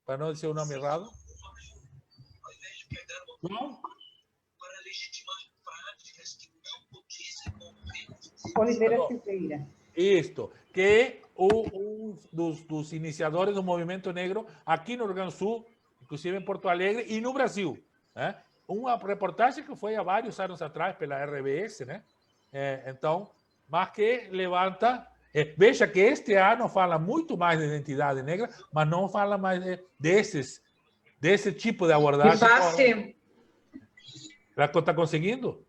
Para não dizer o nome errado. Não? Oliveira Silveira. Isto, que é um dos iniciadores do movimento negro aqui no Rio Grande do Sul, inclusive em Porto Alegre e no Brasil. Né? Uma reportagem que foi há vários anos atrás pela RBS, né? Então, mas que levanta... veja que este ano fala muito mais de identidade negra, mas não fala mais desse tipo de abordagem. Me passe. Está conseguindo?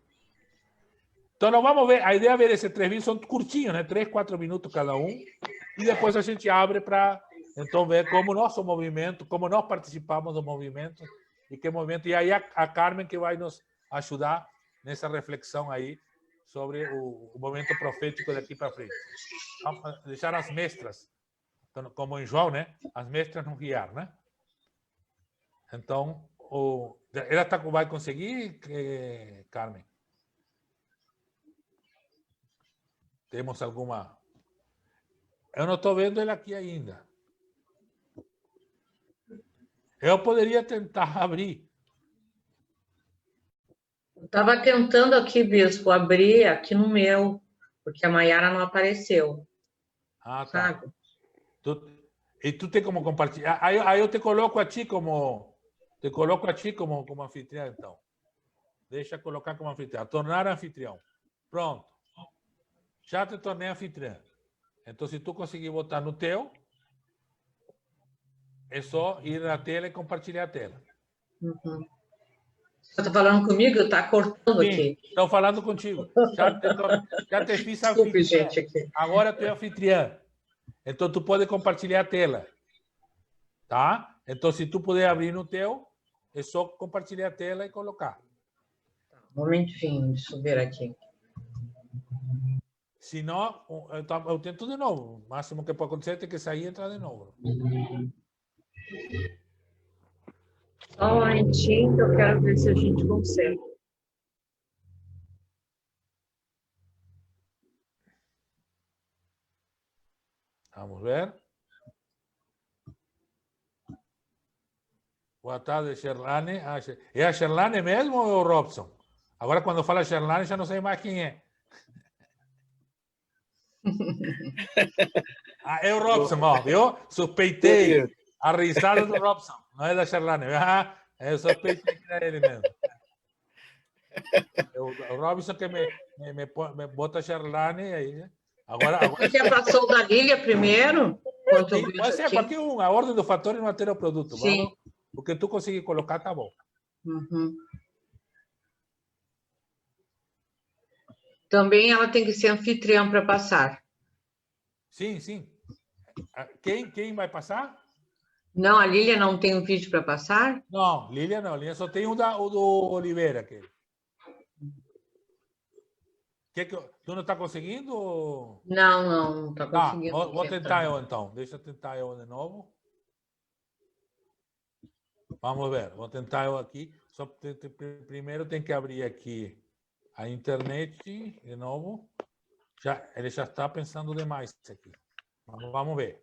Então, nós vamos ver. A ideia é ver esses 3 vídeos, são curtinhos, né? 3, 4 minutos cada um. E depois a gente abre para, então, ver como nosso movimento, como nós participamos do movimento e que movimento. E aí a Carmen que vai nos ajudar nessa reflexão aí sobre o movimento profético daqui para frente. Vamos deixar as mestras, como em João, né? As mestras nos guiar, né? Então, ela vai conseguir, Carmen? Temos alguma... Eu não estou vendo ele aqui ainda. Eu poderia tentar abrir. Eu estava tentando aqui, Bispo, abrir aqui no meu, porque a Maiara não apareceu. Ah, tá. Sabe? E tu tem como compartilhar. Aí eu te coloco a ti como... Te coloco a ti como anfitrião, então. Deixa colocar como anfitrião. Tornar anfitrião. Pronto. Já te tornei anfitrião. Então, se tu conseguir botar no teu, é só ir na tela e compartilhar a tela. Uhum. Você está falando comigo? Está cortando aqui. Estou falando contigo. Já te fiz Desculpe, anfitriã. gente, aqui. Agora tu é anfitriã. Então, tu pode compartilhar a tela. Tá? Então, se tu puder abrir no teu, é só compartilhar a tela e colocar. Um momentinho, deixa eu ver aqui. Se não, eu tento de novo. O máximo que pode acontecer é ter que sair e entrar de novo. Só um momentinho que eu quero ver se a gente consegue. Vamos ver. Boa tarde, Sherlane. É a Sherlane mesmo ou é o Robson? Agora, quando fala Sherlane, já não sei mais quem é. É o Robson, ó, viu? Suspeitei. A risada do Robson, não é da Sherlane. Eu suspeitei que era ele mesmo. O Robson que me bota Sherlane aí. Agora... Você quer passar o da Lília primeiro? Sim, pode ser qualquer um. A ordem do fator não altera o produto. Sim. Vamos, o que tu conseguir colocar, tá bom. Uhum. Também ela tem que ser anfitriã para passar. Sim, sim. Quem vai passar? Não, a Lília não tem um vídeo para passar? Não, Lília não. Lília só tem o do Oliveira. Aquele. Tu não está conseguindo? Não está conseguindo. Vou tentar eu, então. Deixa eu tentar eu de novo. Vamos ver. Vou tentar eu aqui. Só primeiro tem que abrir aqui a internet de novo. Ele já está pensando demais aqui. Vamos ver.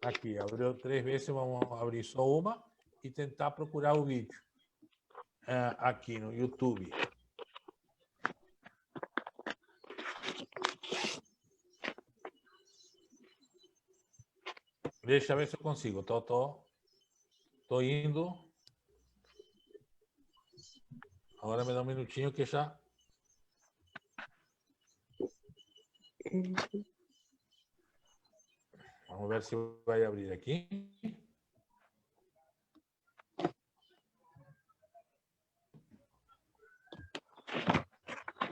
Aqui, abriu 3 vezes, vamos abrir só uma e tentar procurar o vídeo aqui no YouTube. Deixa eu ver se eu consigo. Tô indo. Agora me dá um minutinho que já... Vamos ver se vai abrir aqui.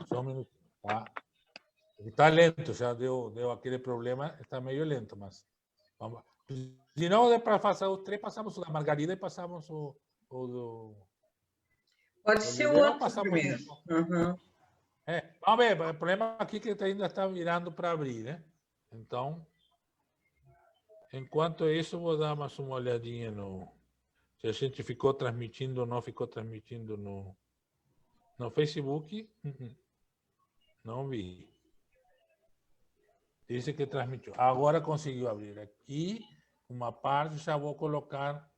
Só um minuto. Tá. Está lento, já deu aquele problema. Está meio lento, mas... Vamos. Se não, é para fazer os 3, passamos o da Margarida e passamos o do... Pode ser o outro primeiro. Uhum. Vamos ver, o problema aqui é que ainda está virando para abrir, né? Então, enquanto isso, vou dar mais uma olhadinha no... Se a gente ficou transmitindo ou não ficou transmitindo no... No Facebook, não vi. Dice que transmitiu. Agora conseguiu abrir aqui uma parte, já vou colocar.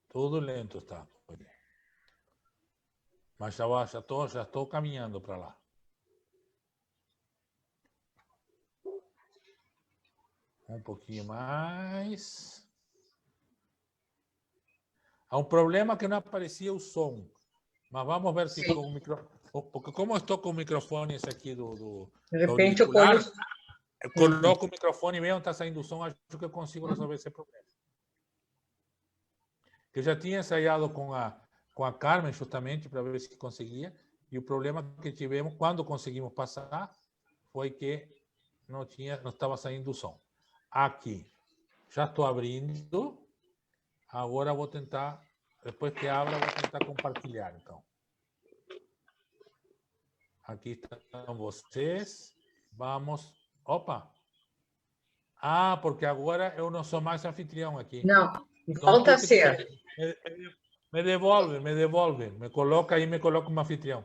Tudo lento está. Mas já estou caminhando para lá. Um pouquinho mais. Há um problema que não aparecia o som. Mas vamos ver se com o microfone. Porque como eu estou com o microfone esse aqui do De repente, eu ponho... eu coloco o microfone e mesmo está saindo o som, acho que eu consigo resolver esse problema. Eu já tinha ensaiado com a Carmen, justamente, para ver se conseguia. E o problema que tivemos, quando conseguimos passar, foi que não estava saindo o som. Aqui. Já estou abrindo. Agora vou tentar, depois que abra, vou tentar compartilhar, então. Aqui estão vocês. Vamos. Opa! Ah, porque agora eu não sou mais anfitrião aqui. Não, volta a ser. Me devolve. Me coloca aí, me coloca como anfitrião.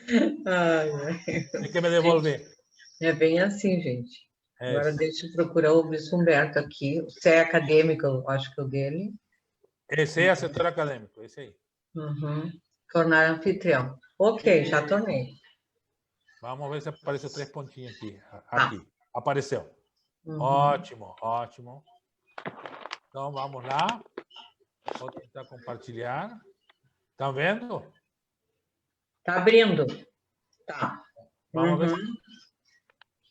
Tem que me devolver. É bem assim, gente. É. Agora deixa eu procurar o Bispo Humberto aqui. O CE acadêmico, eu acho que é o dele. Esse é setor acadêmico, esse aí. Tornar anfitrião. Ok, já tornei. Vamos ver se apareceu 3 pontinhos aqui. Aqui. Apareceu. Ótimo. Então, vamos lá. Vou tentar compartilhar. Estão vendo? Está abrindo. Tá. Vamos ver.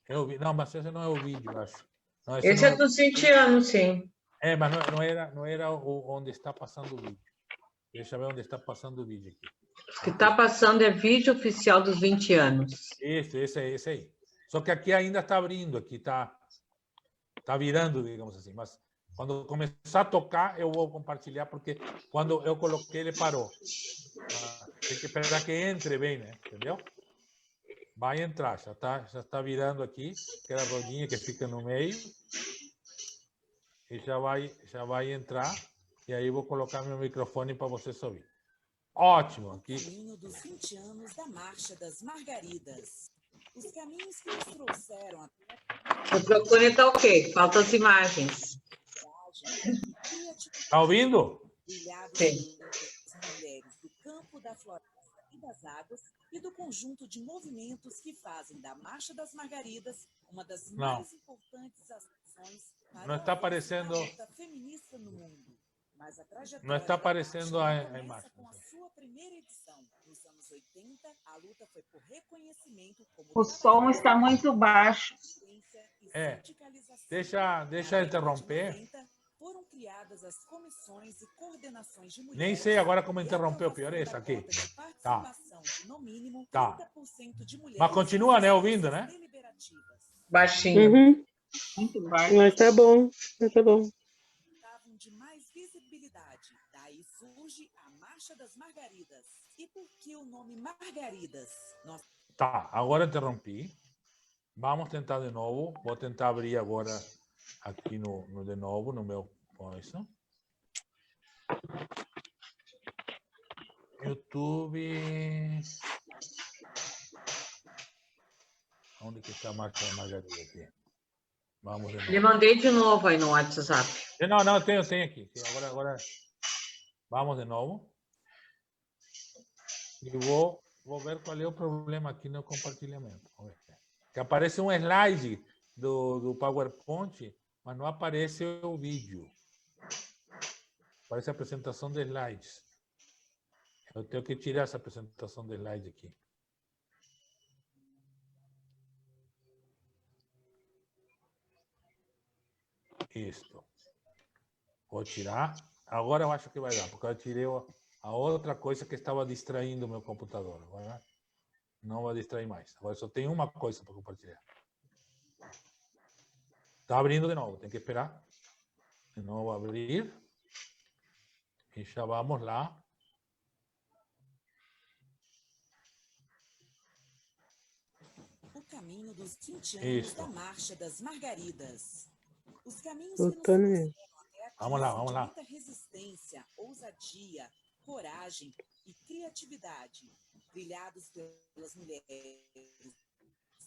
Eu vi. Não, mas esse não é o vídeo, acho. Não, esse é dos 20 anos, sim. É, mas não era onde está passando o vídeo. Deixa eu ver onde está passando o vídeo aqui. O que está passando é vídeo oficial dos 20 anos. Esse aí. Só que aqui ainda está abrindo, aqui está virando, digamos assim. Mas quando começar a tocar, eu vou compartilhar, porque quando eu coloquei, ele parou. Tem que esperar que entre bem, né? Entendeu? Vai entrar, já está virando aqui, aquela rodinha que fica no meio. E já vai entrar. E aí vou colocar meu microfone para vocês ouvir. Ótimo. Aqui. O caminho dos 20 anos da Marcha das Margaridas. Os caminhos que nos trouxeram até... O microfone está ok, faltam as imagens. Está ouvindo? Sim. Mulheres do campo, da floresta e das águas e do conjunto de movimentos que fazem da Marcha das Margaridas uma das mais importantes ações para não está aparecendo a luta feminista no mundo. Mas a trajetória não está aparecendo a imagem. Com a sua primeira edição. Nos anos 80, a luta foi por reconhecimento como... O som está muito baixo. Deixa eu interromper. Foram criadas as comissões e coordenações de mulheres. Nem sei agora como interromper, o pior é isso aqui. Tá. Mas continua, né, ouvindo, né? Baixinho. Muito baixo. Mas tá bom. De mais visibilidade. Daí surge a Marcha das Margaridas. E por que o nome Margaridas? Tá, agora interrompi. Vamos tentar de novo. Vou tentar abrir agora aqui de novo no meu coisa. YouTube. Onde que está a Marcha da Margarida aqui? Vamos de novo. Lhe mandei de novo aí no WhatsApp. Não, eu tenho aqui. Agora vamos de novo. E vou ver qual é o problema aqui no compartilhamento. Que aparece um slide do PowerPoint, mas não aparece o vídeo. Aparece a apresentação de slides. Eu tenho que tirar essa apresentação de slides aqui. Isto. Vou tirar. Agora eu acho que vai dar, porque eu tirei a outra coisa que estava distraindo o meu computador. Agora não vai distrair mais. Agora só tem uma coisa para compartilhar. Está abrindo de novo. Tem que esperar. De novo abrir. E já vamos lá. O caminho dos 20 anos da Marcha das Margaridas. Os caminhos que nos Vamos lá, vamos lá. Muita resistência, ousadia, coragem e criatividade, brilhados pelas mulheres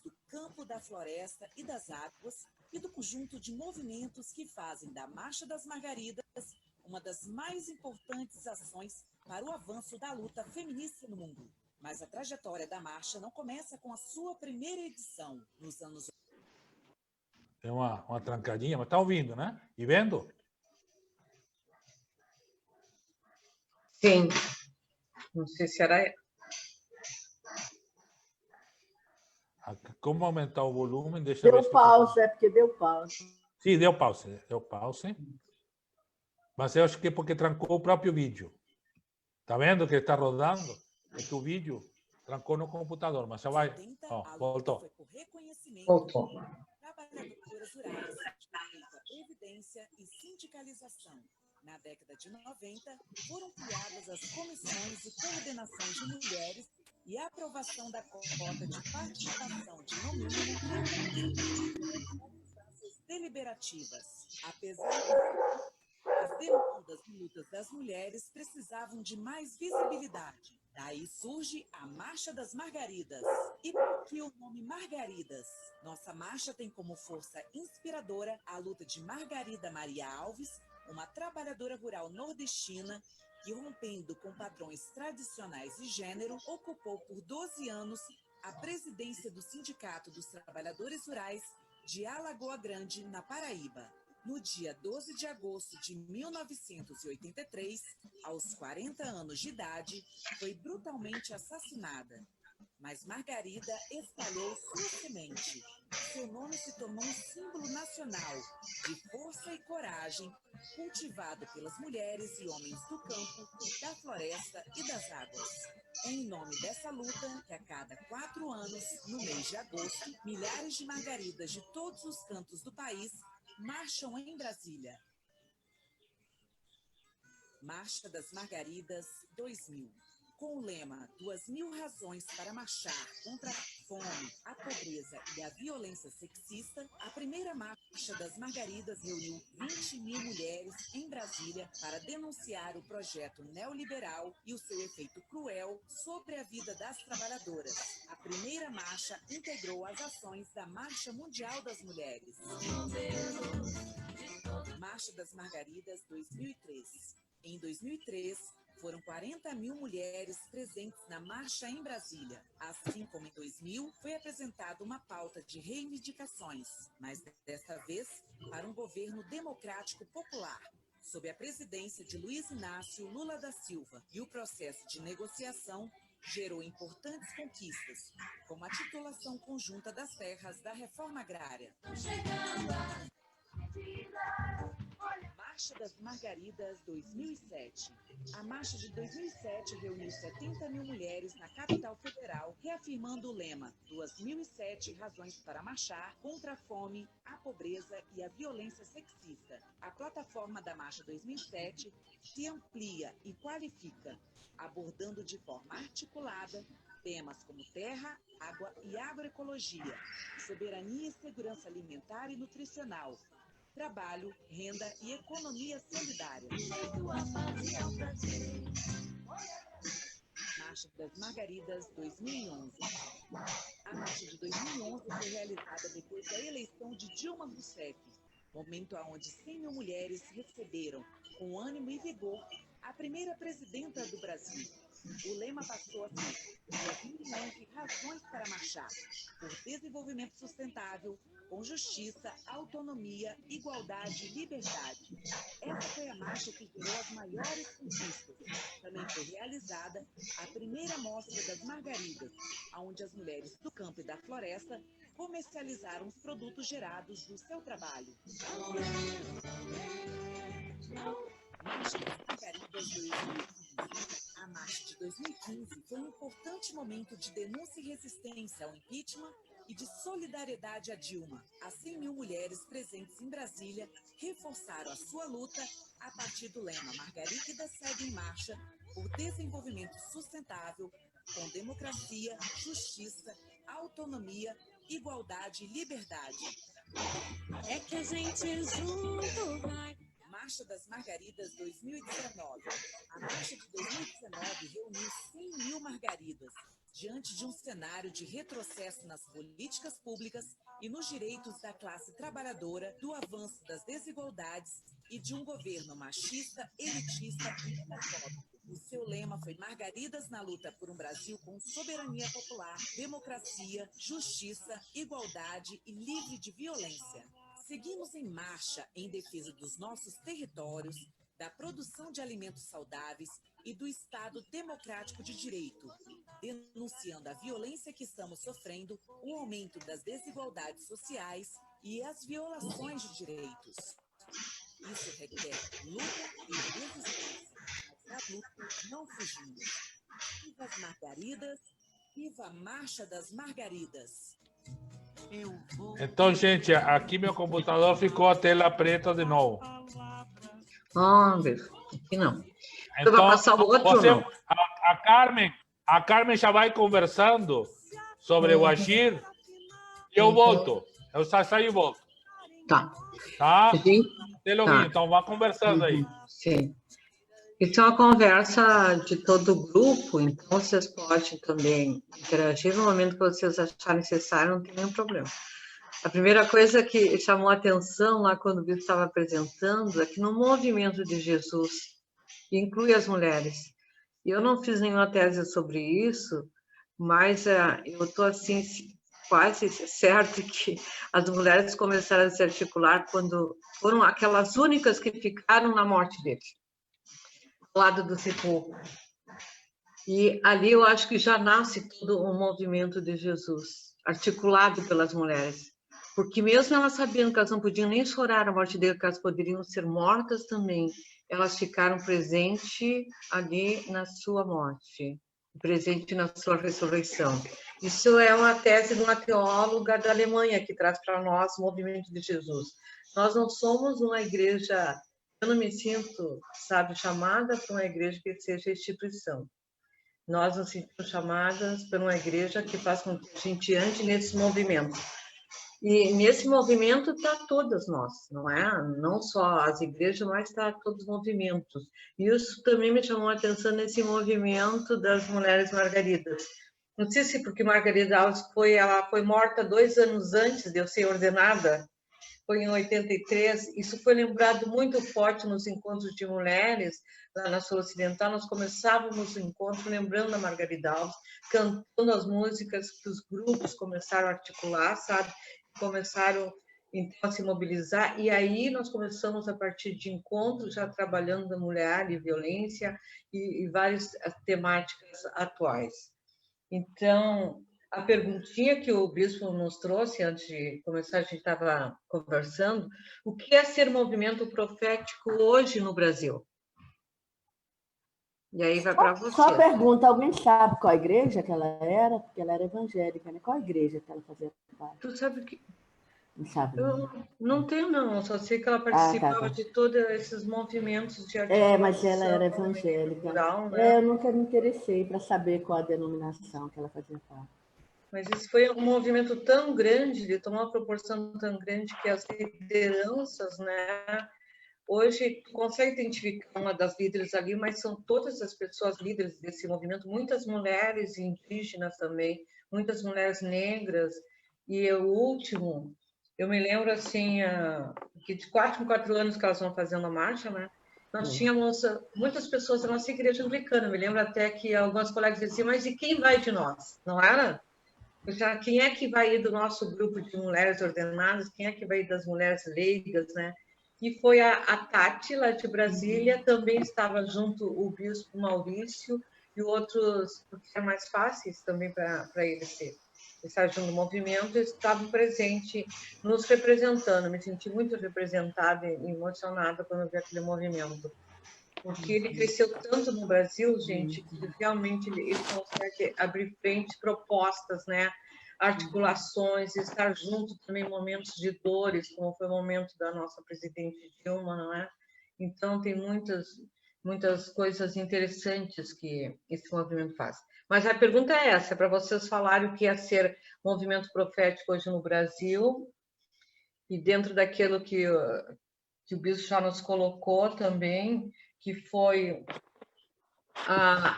do campo, da floresta e das águas e do conjunto de movimentos que fazem da Marcha das Margaridas uma das mais importantes ações para o avanço da luta feminista no mundo. Mas a trajetória da marcha não começa com a sua primeira edição, nos anos... Tem uma trancadinha, mas tá ouvindo, né? E vendo? Sim. Não sei se era... Como aumentar o volume? Deixa eu ver Deu se pause, é porque deu pause. Sim, deu pause. Deu pause. Mas eu acho que é porque trancou o próprio vídeo. Tá vendo que está rodando? É que o vídeo trancou no computador, mas já vai. Ó, voltou. Voltou. Trabalhadoras rurais, direito, evidência e sindicalização. Na década de 90, foram criadas as comissões de coordenação de mulheres e a aprovação da cota de participação de, no mínimo, 30% nas instâncias deliberativas. Apesar as demandas e lutas das mulheres precisavam de mais visibilidade. Daí surge a Marcha das Margaridas. E por que o nome Margaridas? Nossa marcha tem como força inspiradora a luta de Margarida Maria Alves, uma trabalhadora rural nordestina que, rompendo com padrões tradicionais de gênero, ocupou por 12 anos a presidência do Sindicato dos Trabalhadores Rurais de Alagoa Grande, na Paraíba. No dia 12 de agosto de 1983, aos 40 anos de idade, foi brutalmente assassinada. Mas Margarida espalhou sua semente. Seu nome se tornou um símbolo nacional de força e coragem, cultivado pelas mulheres e homens do campo, da floresta e das águas. É em nome dessa luta que a cada 4 anos, no mês de agosto, milhares de margaridas de todos os cantos do país marcham em Brasília. Marcha das Margaridas 2000. Com o lema 2.000 razões para marchar contra a fome, a pobreza e a violência sexista, a primeira Marcha das Margaridas reuniu 20.000 mulheres em Brasília para denunciar o projeto neoliberal e o seu efeito cruel sobre a vida das trabalhadoras. A primeira marcha integrou as ações da Marcha Mundial das Mulheres. Marcha das Margaridas 2003. Em 2003, foram 40.000 mulheres presentes na marcha em Brasília. Assim como em 2000, foi apresentada uma pauta de reivindicações, mas desta vez para um governo democrático popular, sob a presidência de Luiz Inácio Lula da Silva. E o processo de negociação gerou importantes conquistas, como a titulação conjunta das terras da reforma agrária. Marcha das Margaridas 2007. A marcha de 2007 reuniu 70.000 mulheres na capital federal, reafirmando o lema 2007 razões para marchar contra a fome, a pobreza e a violência sexista. A plataforma da Marcha 2007 se amplia e qualifica, abordando de forma articulada temas como terra, água e agroecologia, soberania e segurança alimentar e nutricional, trabalho, renda e economia solidária. Marcha das Margaridas 2011. A marcha de 2011 foi realizada depois da eleição de Dilma Rousseff, momento onde 100.000 mulheres receberam, com ânimo e vigor, a primeira presidenta do Brasil. O lema passou a ser 2011 razões para marchar, por desenvolvimento sustentável, com justiça, autonomia, igualdade e liberdade. Essa foi a marcha que gerou as maiores conquistas. Também foi realizada a primeira mostra das margaridas, onde as mulheres do campo e da floresta comercializaram os produtos gerados do seu trabalho. Marcha das Margaridas 2015. A marcha de 2015 foi um importante momento de denúncia e resistência ao impeachment e de solidariedade a Dilma. As 100.000 mulheres presentes em Brasília reforçaram a sua luta a partir do lema Margarida segue em marcha por desenvolvimento sustentável, com democracia, justiça, autonomia, igualdade e liberdade. É que a gente junto vai. Marcha das Margaridas 2019. A Marcha de 2019 reuniu 100 mil margaridas, diante de um cenário de retrocesso nas políticas públicas e nos direitos da classe trabalhadora, do avanço das desigualdades e de um governo machista, elitista e xenofóbico. O seu lema foi Margaridas na luta por um Brasil com soberania popular, democracia, justiça, igualdade e livre de violência. Seguimos em marcha em defesa dos nossos territórios, da produção de alimentos saudáveis e do Estado democrático de direito, denunciando a violência que estamos sofrendo, o aumento das desigualdades sociais e as violações de direitos. Isso requer luta e resistência. Da luta, não fugimos. Viva as Margaridas, viva a Marcha das Margaridas. Então, gente, aqui meu computador ficou a tela preta de novo. Aqui não. Então, vai passar o outro, você, não? a Carmen já vai conversando sobre o Agir e eu volto. Eu saio e volto. Tá. Tá? Sim. Tá. Então, vá conversando aí. Sim. Isso é uma conversa de todo o grupo, então vocês podem também interagir no momento que vocês acharem necessário, não tem nenhum problema. A primeira coisa que chamou a atenção lá quando o Vitor estava apresentando é que no movimento de Jesus, que inclui as mulheres, e eu não fiz nenhuma tese sobre isso, mas eu estou assim quase certa que as mulheres começaram a se articular quando foram aquelas únicas que ficaram na morte dele. Do lado do sepulcro. E ali eu acho que já nasce todo o movimento de Jesus, articulado pelas mulheres. Porque mesmo elas sabendo que elas não podiam nem chorar a morte dele, que elas poderiam ser mortas também, elas ficaram presentes ali na sua morte, presente na sua ressurreição. Isso é uma tese de uma teóloga da Alemanha que traz para nós o movimento de Jesus. Nós não somos uma igreja... Eu não me sinto, chamada para uma igreja que seja instituição. Nós nos sentimos chamadas para uma igreja que faz com que a gente ande nesse movimento. E nesse movimento está todas nós, não é? Não só as igrejas, mas está todos os movimentos. E isso também me chamou a atenção nesse movimento das mulheres margaridas. Não sei se porque Margarida Alves ela foi morta 2 anos antes de eu ser ordenada, foi em 83, isso foi lembrado muito forte nos encontros de mulheres, lá na Sul Ocidental, nós começávamos o encontro lembrando a Margarida Alves, cantando as músicas que os grupos começaram a articular, começaram, então, a se mobilizar, e aí nós começamos, a partir de encontros, já trabalhando da mulher e violência, e várias temáticas atuais. Então... A perguntinha que o bispo nos trouxe antes de começar, a gente estava conversando, o que é ser movimento profético hoje no Brasil? E aí vai para você. Só pergunta, alguém sabe qual igreja que ela era? Porque ela era evangélica, né? Qual igreja que ela fazia parte? Tu sabe que... Não sabe. Eu não tenho, não. Só sei que ela participava de todos esses movimentos de articulação. Mas ela era evangélica. Cultural, né? Eu nunca me interessei para saber qual a denominação que ela fazia parte. Mas isso foi um movimento tão grande, ele tomou uma proporção tão grande que as lideranças, né? Hoje, tu consegue identificar uma das líderes ali, mas são todas as pessoas líderes desse movimento, muitas mulheres indígenas também, muitas mulheres negras. E o último, eu me lembro assim, que de 4 em 4 anos que elas vão fazendo a marcha, né? Nós tínhamos muitas pessoas da nossa igreja anglicana. Eu me lembro até que algumas colegas diziam, mas e quem vai de nós? Não era? Já, quem é que vai ir do nosso grupo de mulheres ordenadas? Quem é que vai ir das mulheres leigas, né? E foi a Tati, lá de Brasília, também estava junto o bispo Maurício e outros, porque eram mais fáceis também para eles estar junto no movimento, estavam presentes, nos representando. Me senti muito representada e emocionada quando vi aquele movimento. Porque ele cresceu tanto no Brasil, gente, que realmente ele consegue abrir frente, propostas, né? Articulações, estar junto também em momentos de dores, como foi o momento da nossa presidente Dilma, não é? Então, tem muitas coisas interessantes que esse movimento faz. Mas a pergunta é essa, para vocês falarem o que é ser movimento profético hoje no Brasil, e dentro daquilo que que o bispo já nos colocou também, que foi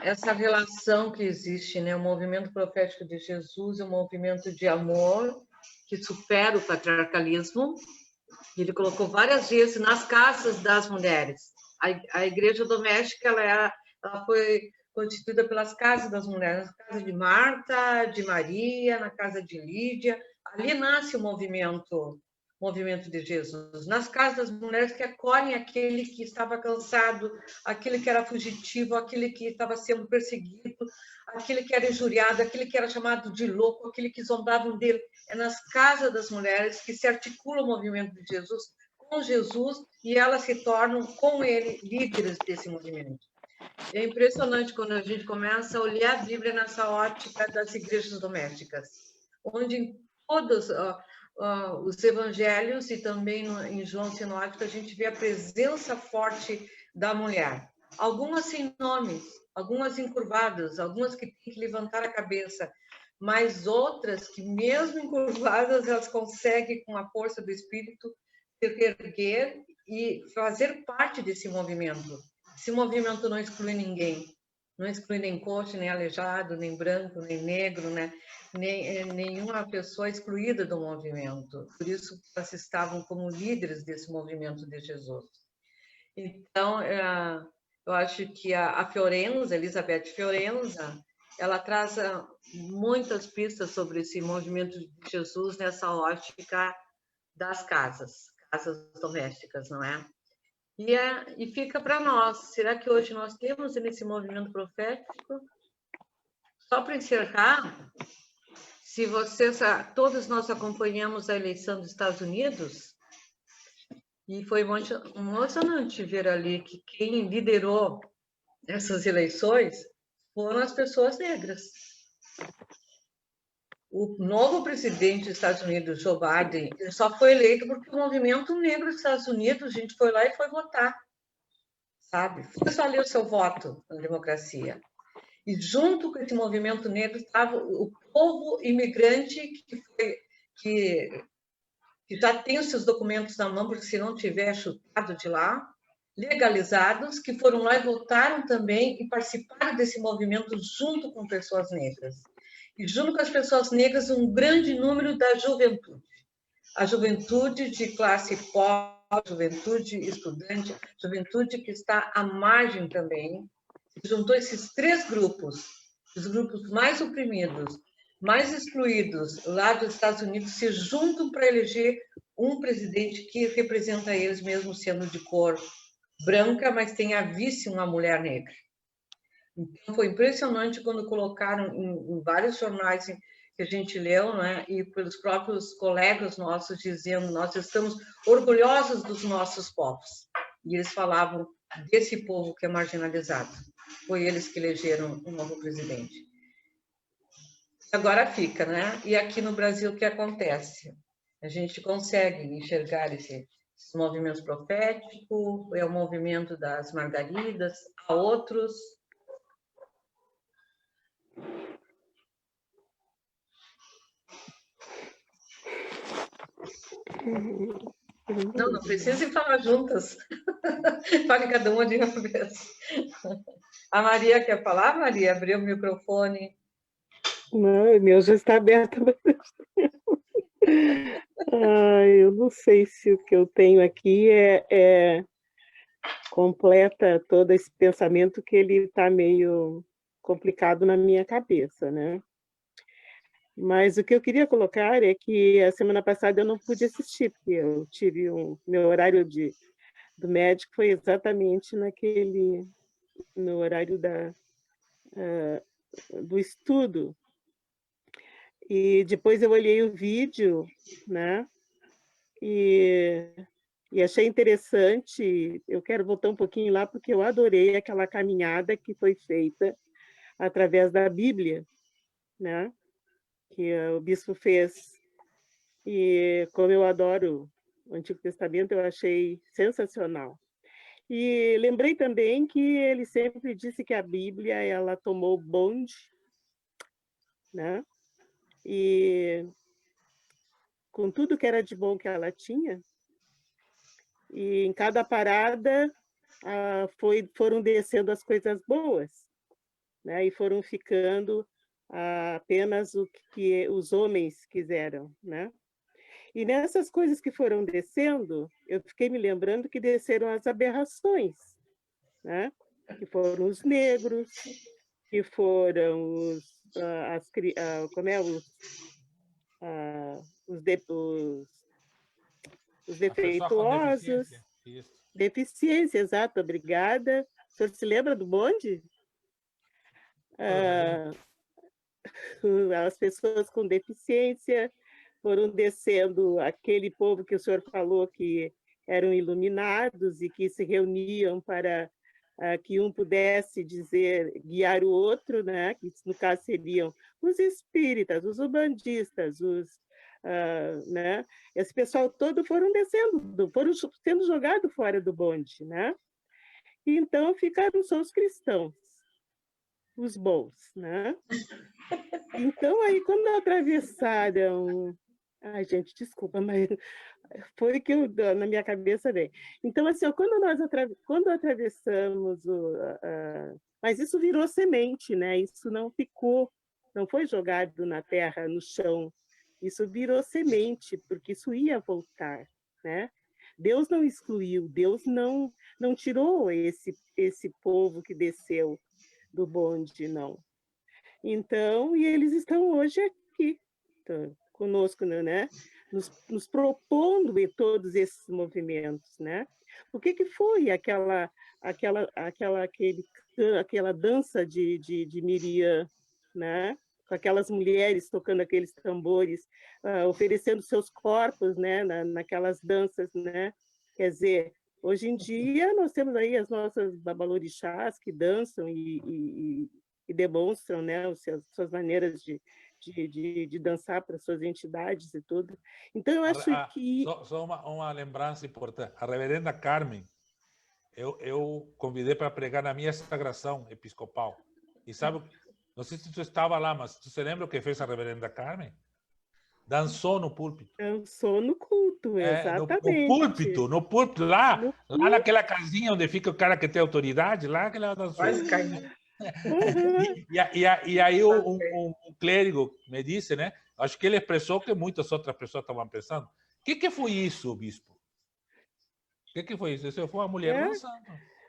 essa relação que existe, né? O movimento profético de Jesus é um movimento de amor que supera o patriarcalismo. Ele colocou várias vezes nas casas das mulheres. A igreja doméstica ela foi constituída pelas casas das mulheres, na casa de Marta, de Maria, na casa de Lídia. Ali nasce o movimento de Jesus. Nas casas das mulheres que acolhem aquele que estava cansado, aquele que era fugitivo, aquele que estava sendo perseguido, aquele que era injuriado, aquele que era chamado de louco, aquele que zombavam dele. É nas casas das mulheres que se articula o movimento de Jesus com Jesus e elas se tornam, com ele, líderes desse movimento. É impressionante quando a gente começa a olhar a Bíblia nessa ótica das igrejas domésticas, onde em todos os evangelhos e também em João Sinótico a gente vê a presença forte da mulher. Algumas sem nomes, algumas encurvadas, algumas que têm que levantar a cabeça, mas outras que, mesmo encurvadas, elas conseguem, com a força do Espírito, se erguer e fazer parte desse movimento. Esse movimento não exclui ninguém, não exclui nem coxo, nem aleijado, nem branco, nem negro, né? Nenhuma pessoa excluída do movimento. Por isso, elas estavam como líderes desse movimento de Jesus. Então, eu acho que a Fiorenza, Elizabeth Fiorenza, ela traz muitas pistas sobre esse movimento de Jesus nessa ótica das casas domésticas, não é? E fica para nós. Será que hoje nós temos nesse movimento profético? Só para encerrar, se vocês, todos nós acompanhamos a eleição dos Estados Unidos, e foi muito emocionante ver ali que quem liderou essas eleições foram as pessoas negras. O novo presidente dos Estados Unidos, Joe Biden, ele só foi eleito porque o movimento negro dos Estados Unidos, a gente foi lá e foi votar, sabe? Foi só ler o seu voto na democracia. E junto com esse movimento negro estava o povo imigrante que já tem os seus documentos na mão, porque se não tiver, é chutado de lá, legalizados, que foram lá e votaram também e participaram desse movimento junto com pessoas negras. E junto com as pessoas negras, um grande número da juventude. A juventude de classe pobre, juventude estudante, juventude que está à margem também. Juntou esses três grupos, os grupos mais oprimidos, mais excluídos lá dos Estados Unidos, se juntam para eleger um presidente que representa eles, mesmo sendo de cor branca, mas tem a vice uma mulher negra. Então, foi impressionante quando colocaram em vários jornais que a gente leu, né, e pelos próprios colegas nossos dizendo: nós estamos orgulhosos dos nossos povos. E eles falavam desse povo que é marginalizado. Foi eles que elegeram o novo presidente. Agora fica, né? E aqui no Brasil, o que acontece? A gente consegue enxergar esses movimentos proféticos, é o movimento das margaridas, há outros. Não precisem falar juntas. Fale cada uma de uma vez. A Maria quer falar, Maria? Abriu o microfone. Não, o meu já está aberto. Eu não sei se o que eu tenho aqui completa todo esse pensamento, que ele está meio complicado na minha cabeça, né? Mas o que eu queria colocar é que a semana passada eu não pude assistir, porque eu tive meu horário do médico foi exatamente no horário do estudo. E depois eu olhei o vídeo, né? E achei interessante. Eu quero voltar um pouquinho lá, porque eu adorei aquela caminhada que foi feita através da Bíblia, né? Que o bispo fez. E como eu adoro o Antigo Testamento, eu achei sensacional. E lembrei também que ele sempre disse que a Bíblia ela tomou o bonde, né? E com tudo que era de bom que ela tinha, E em cada parada foram descendo as coisas boas, né? E foram ficando apenas o que os homens quiseram, né? E nessas coisas que foram descendo, eu fiquei me lembrando que desceram as aberrações, né? Que foram os negros, que foram os A pessoa com defeituosos, deficiência. Isso. deficiência, exato, obrigada. O senhor se lembra do bonde? As pessoas com deficiência foram descendo, aquele povo que o senhor falou que eram iluminados e que se reuniam para que um pudesse guiar o outro, né? Que no caso seriam os espíritas, os umbandistas, né? Esse pessoal todo foram descendo, foram sendo jogados fora do bonde, né? E então ficaram só os cristãos, os bons, né? Então, aí, quando atravessaram... Ai, gente, desculpa, mas foi que na minha cabeça veio. Então, assim, quando atravessamos mas isso virou semente, né? Isso não ficou, não foi jogado na terra, no chão. Isso virou semente, porque isso ia voltar, né? Deus não excluiu, Deus não tirou esse povo que desceu do bonde, não. Então, e eles estão hoje aqui, conosco, né? Nos propondo em todos esses movimentos, né? O que foi aquela dança de Miriam, né? Com aquelas mulheres tocando aqueles tambores, oferecendo seus corpos, né? Naquelas danças, né? Quer dizer, hoje em dia nós temos aí as nossas babalorixás que dançam e demonstram, né, suas maneiras de dançar para suas entidades e tudo. Então, eu acho que... Só uma lembrança importante. A reverenda Carmen, eu convidei para pregar na minha sagração episcopal. E sabe, não sei se tu estava lá, mas tu se lembra o que fez a reverenda Carmen? Dançou no púlpito. Dançou no culto, exatamente. No púlpito, lá naquela casinha onde fica o cara que tem autoridade, lá que ela dançou. Quase caiu. E aí um clérigo me disse, né? Acho que ele expressou que muitas outras pessoas estavam pensando. O que foi isso, bispo? O que foi isso? Isso foi uma mulher dançando.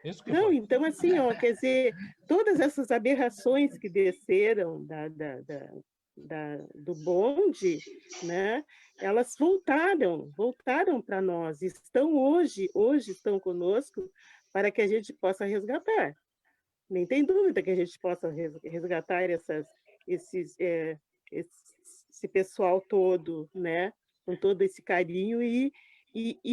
Isso que não, foi. então assim, quer dizer, todas essas aberrações que desceram do bonde, né? Elas voltaram para nós, hoje estão conosco para que a gente possa resgatar. Nem tem dúvida que a gente possa resgatar esse pessoal todo, né? Com todo esse carinho e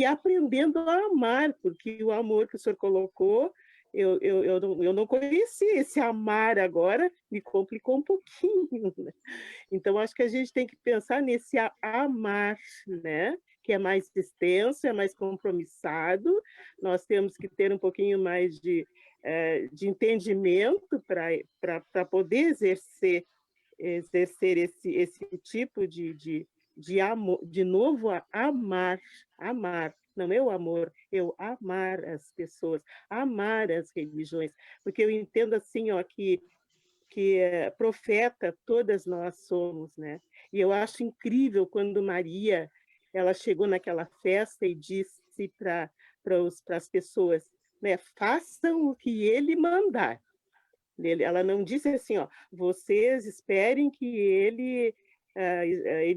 aprendendo a amar, porque o amor que o senhor colocou, eu não conhecia esse amar agora, me complicou um pouquinho, né? Então, acho que a gente tem que pensar nesse amar, né? Que é mais extenso, é mais compromissado, nós temos que ter um pouquinho mais de entendimento para poder exercer esse tipo de amor, de novo, amar, não eu amor, eu amar as pessoas, amar as religiões, porque eu entendo assim, que profeta todas nós somos, né? E eu acho incrível quando Maria ela chegou naquela festa e disse para as pessoas, né, façam o que ele mandar. Ela não disse assim, vocês esperem que ele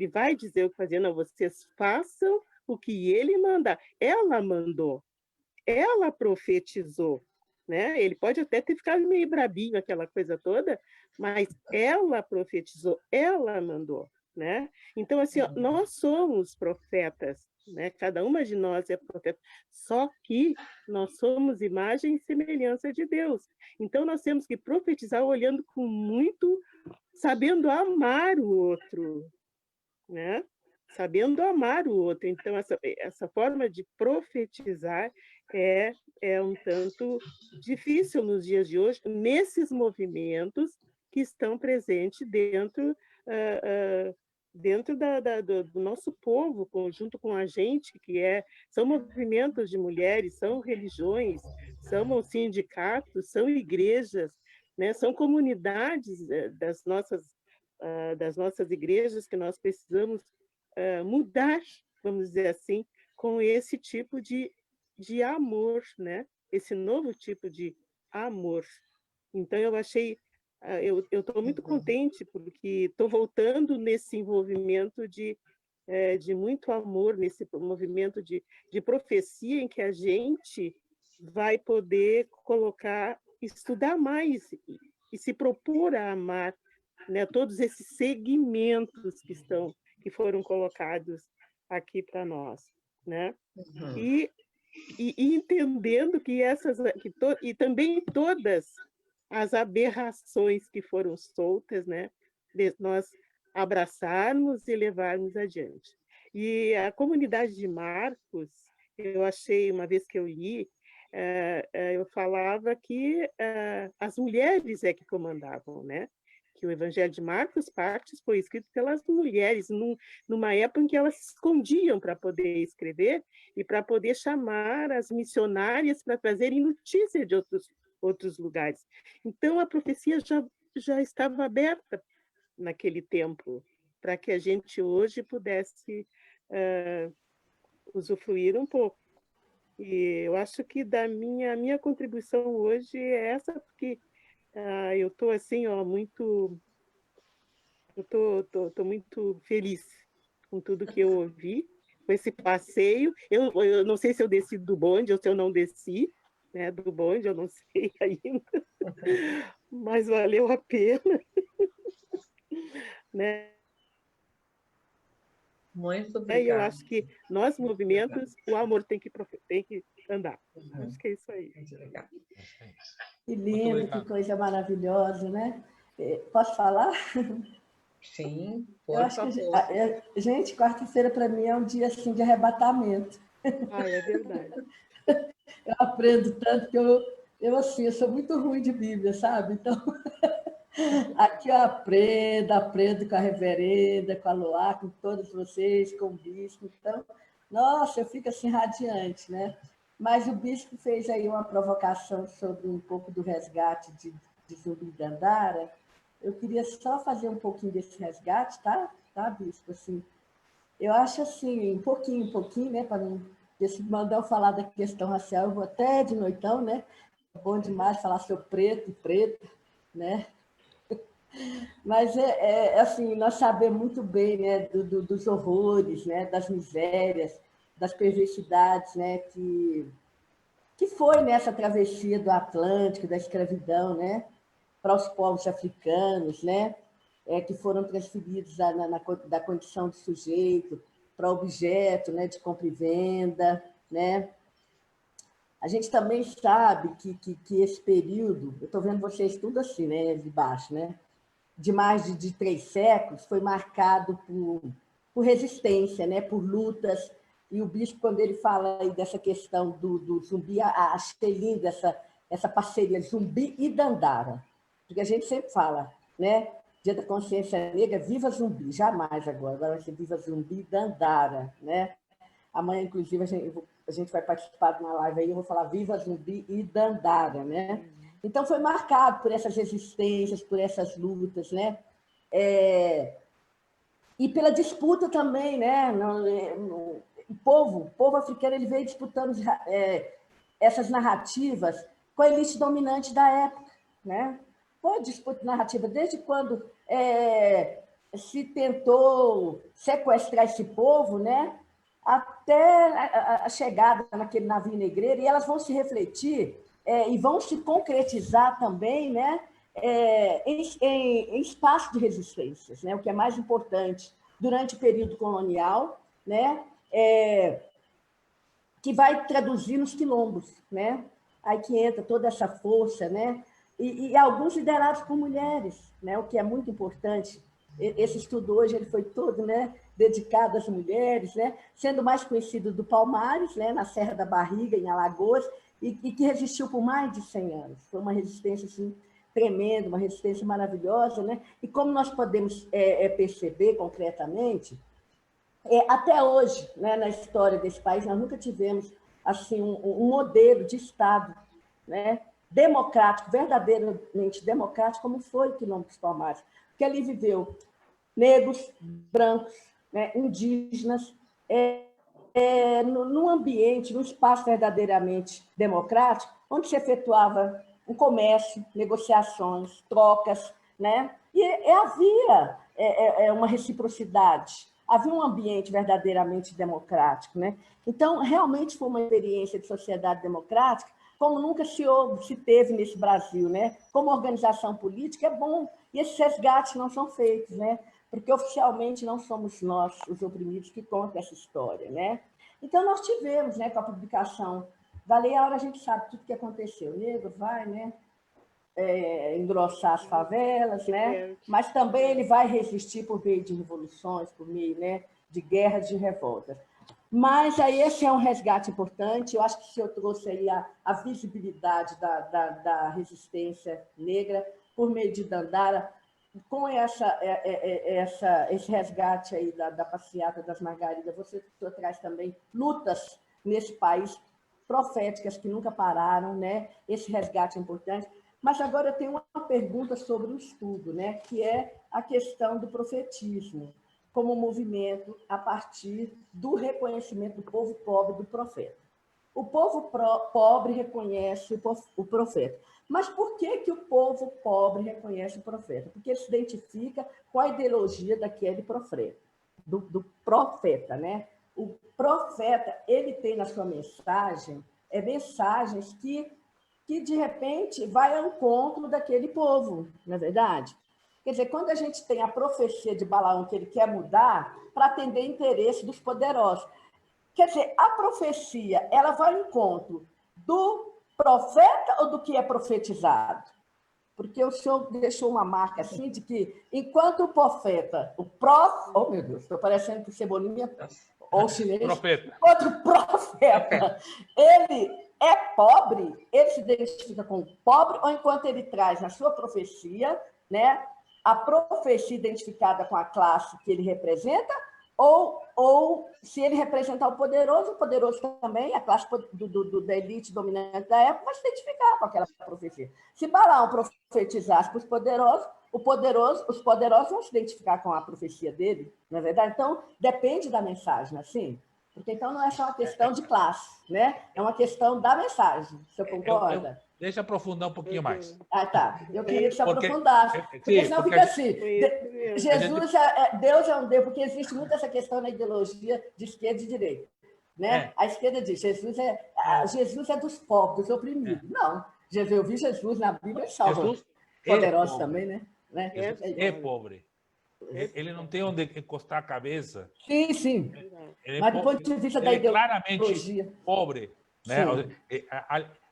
vai dizer o que fazer, não, vocês façam o que ele mandar. Ela mandou, ela profetizou, né? Ele pode até ter ficado meio brabinho, aquela coisa toda, mas ela profetizou, ela mandou, né? Então, assim, nós somos profetas, né? Cada uma de nós é profeta, só que nós somos imagem e semelhança de Deus. Então, nós temos que profetizar olhando com muito, sabendo amar o outro, né? Sabendo amar o outro. Então, essa forma de profetizar é um tanto difícil nos dias de hoje, nesses movimentos que estão presentes dentro dentro do nosso povo, junto com a gente, são movimentos de mulheres, são religiões, são sindicatos, são igrejas, né? São comunidades das nossas igrejas que nós precisamos mudar, vamos dizer assim, com esse tipo de amor, né? Esse novo tipo de amor. Então, eu estou muito contente, porque estou voltando nesse envolvimento de muito amor, nesse movimento de profecia, em que a gente vai poder estudar mais e se propor a amar, né, todos esses segmentos que foram colocados aqui para nós, né? E entendendo que e também todas as aberrações que foram soltas, né, de nós abraçarmos e levarmos adiante. E a comunidade de Marcos, eu achei, uma vez que eu li, eu falava que as mulheres é que comandavam, né? Que o Evangelho de Marcos foi escrito pelas mulheres, numa época em que elas se escondiam para poder escrever e para poder chamar as missionárias para trazerem notícia de outros lugares. Então, a profecia já estava aberta naquele tempo, para que a gente hoje pudesse usufruir um pouco. E eu acho que a minha contribuição hoje é essa, porque eu estou assim, tô muito feliz com tudo que eu ouvi, com esse passeio. Eu não sei se eu desci do bonde ou se eu não desci, né, do bonde, eu não sei ainda, mas valeu a pena, né? Muito E obrigada. eu acho que nós, movimentos, o amor tem que andar. Acho que é isso aí. Muito legal. Que lindo, que coisa maravilhosa, né? Posso falar? Sim, Eu por acho que, favor. gente, quarta-feira para mim é um dia assim de arrebatamento. É verdade. Eu aprendo tanto que eu sou muito ruim de Bíblia, sabe? Então, aqui eu aprendo com a reverenda, com a Loá, com todos vocês, com o bispo. Então, nossa, eu fico assim radiante, né? Mas o bispo fez aí uma provocação sobre um pouco do resgate de Zumbi Dandara. Eu queria só fazer um pouquinho desse resgate, tá? Tá, bispo? Assim, eu acho assim, um pouquinho, né? Para não... Se mandar eu falar da questão racial, eu vou até de noitão, né? É bom demais falar sobre preto e preta, né? Mas assim, nós sabemos muito bem, né, dos horrores, né, das misérias, das perversidades, né, que foi nessa travessia do Atlântico, da escravidão, né, para os povos africanos, né, que foram transferidos da condição de sujeito para objeto, né, de compra e venda, né. A gente também sabe que esse período, eu estou vendo vocês tudo assim, né, de baixo, né, de mais de 3 séculos, foi marcado por resistência, né, por lutas. E o bispo, quando ele fala aí dessa questão do zumbi, achei linda essa parceria Zumbi e Dandara, porque a gente sempre fala, né, Dia da Consciência Negra, viva Zumbi, jamais agora vai ser viva Zumbi e Dandara, né? Amanhã, inclusive, a gente vai participar de uma live aí, eu vou falar viva Zumbi e Dandara, né? Então, foi marcado por essas resistências, por essas lutas, né? E pela disputa também, né? O povo africano ele veio disputando essas narrativas com a elite dominante da época, né? Foi disputa narrativa desde quando se tentou sequestrar esse povo, né? Até a chegada naquele navio negreiro, e elas vão se refletir e vão se concretizar também, né, em espaço de resistências, né, o que é mais importante durante o período colonial, né, que vai traduzir nos quilombos, né, aí que entra toda essa força, né, e alguns liderados por mulheres, né, o que é muito importante. Esse estudo hoje ele foi todo, né, dedicado às mulheres, né, sendo mais conhecido do Palmares, né, na Serra da Barriga, em Alagoas, e que resistiu por mais de 100 anos. Foi uma resistência assim, tremenda, uma resistência maravilhosa, né? E como nós podemos perceber concretamente, até hoje, né, na história desse país, nós nunca tivemos assim um modelo de Estado, né, democrático, verdadeiramente democrático, como foi o Quilombo dos Palmares. Porque ali viveu negros, brancos, né, indígenas, num ambiente, num espaço verdadeiramente democrático, onde se efetuava um comércio, negociações, trocas, né? E havia uma reciprocidade, havia um ambiente verdadeiramente democrático, né? Então, realmente foi uma experiência de sociedade democrática como nunca se teve nesse Brasil, né? Como organização política é bom, e esses resgates não são feitos, né? Porque oficialmente não somos nós, os oprimidos, que contam essa história, né? Então, nós tivemos, né, com a publicação da Lei Áurea, a gente sabe tudo o que aconteceu. O negro vai, né, engrossar as favelas, né? Mas também ele vai resistir por meio de revoluções, por meio, né, de guerras, de revoltas. Mas aí esse é um resgate importante. Eu acho que o senhor trouxe aí a visibilidade da resistência negra por meio de Dandara, com esse resgate aí da passeata das Margaridas. O senhor traz também lutas nesse país proféticas que nunca pararam, né? Esse resgate é importante. Mas agora eu tenho uma pergunta sobre o estudo, né? Que é a questão do profetismo como movimento a partir do reconhecimento do povo pobre do profeta. O povo pobre reconhece o profeta. Mas por que o povo pobre reconhece o profeta? Porque ele se identifica com a ideologia daquele profeta, do profeta, né? O profeta, ele tem na sua mensagem mensagens que, de repente, vai ao encontro daquele povo, não é verdade? Quer dizer, quando a gente tem a profecia de Balaão que ele quer mudar para atender interesse dos poderosos, quer dizer, a profecia, ela vai ao encontro do profeta ou do que é profetizado? Porque o senhor deixou uma marca assim de que, enquanto o profeta, oh meu Deus, estou parecendo que o Cebolinha ou o chinês, Profeta. enquanto o profeta, ele é pobre, ele se identifica com o pobre, ou enquanto ele traz na sua profecia, né, a profecia identificada com a classe que ele representa, ou se ele representar o poderoso também, a classe da elite dominante da época, vai se identificar com aquela profecia. Se Balaão profetizasse para os poderosos, os poderosos vão se identificar com a profecia dele, não é verdade? Então, depende da mensagem, assim. Porque então não é só uma questão de classe, né? É uma questão da mensagem. Você concorda? Deixa eu aprofundar um pouquinho mais. Ah, tá. Eu queria que você aprofundasse. Porque senão fica assim. Jesus, Deus é um Deus, porque existe muito essa questão na ideologia de esquerda e direita. Né? A esquerda diz, Jesus é dos pobres, dos oprimidos. Não. Eu vi Jesus na Bíblia e salva. Poderosos também, né? Jesus é pobre. Ele não tem onde encostar a cabeça. Sim, sim. Mas do ponto de vista da ideologia. Claramente pobre. Né?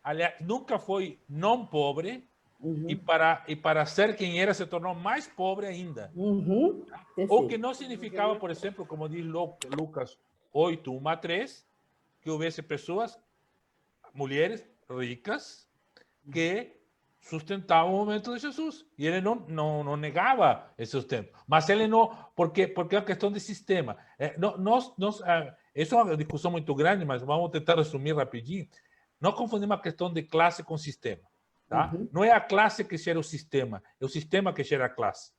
Aliás, nunca foi não pobre, e para ser quem era, se tornou mais pobre ainda. O que não significava, por exemplo, como diz Lucas 8, 1 a 3, que houvesse pessoas, mulheres ricas, que sustentavam o movimento de Jesus. E ele não negava esse sustento. Mas ele não... Porque é uma questão de sistema. Isso é uma discussão muito grande, mas vamos tentar resumir rapidinho. Nós confundimos a questão de classe com sistema. Tá? Não é a classe que gera o sistema, é o sistema que gera a classe.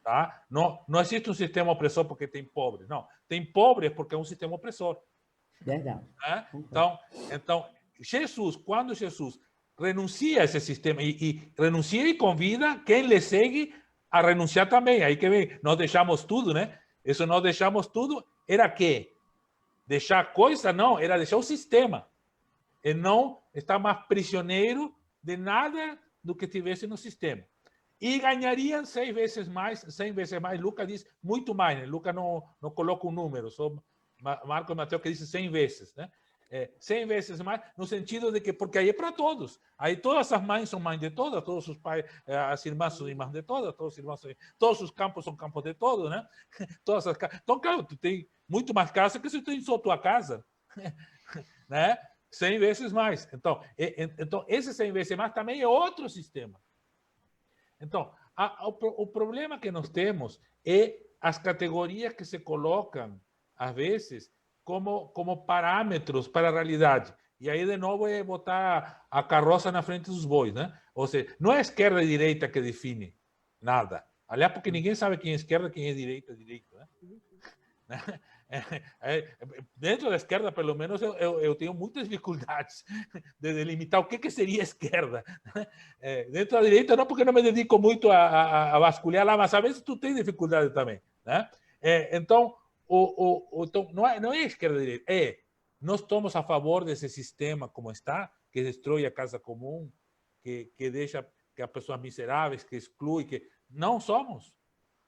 Tá? Não existe um sistema opressor porque tem pobre. Não, tem pobre porque é um sistema opressor. Verdade. Tá? Então, quando Jesus renuncia a esse sistema e renuncia e convida quem lhe segue a renunciar também. Aí que vem, nós deixamos tudo, né? Isso nós deixamos tudo era quê? Deixar coisa? Não, era deixar o sistema. E não estar mais prisioneiro de nada do que tivesse no sistema. E ganhariam 100 vezes mais. Lucas diz muito mais, né? Lucas não coloca um número, só Marcos e Mateus que diz 100 vezes, né? 100 vezes mais, no sentido de que, porque aí é para todos. Aí todas as mães são mães de todas, todos os pais, as irmãs são irmãs de todas, todos os campos são campos de todos, né? Então, claro, tu tem muito mais casa que se tu tem só tua casa, né? 100 vezes mais. Então, esse 100 vezes mais também é outro sistema. Então, o problema que nós temos é as categorias que se colocam, às vezes, como parâmetros para a realidade. E aí, de novo, é botar a carroça na frente dos bois, né? Ou seja, não é a esquerda e direita que define nada. Aliás, porque ninguém sabe quem é esquerda, quem é direita, né? Dentro da esquerda, pelo menos, eu tenho muitas dificuldades de delimitar o que seria esquerda. Dentro da direita, não, porque não me dedico muito a vasculhar lá, mas às vezes tu tem dificuldade também, né? Então, então não é esquerda e direita, nós estamos a favor desse sistema como está, que destrói a casa comum, que deixa que as pessoas miseráveis, que exclui, que não somos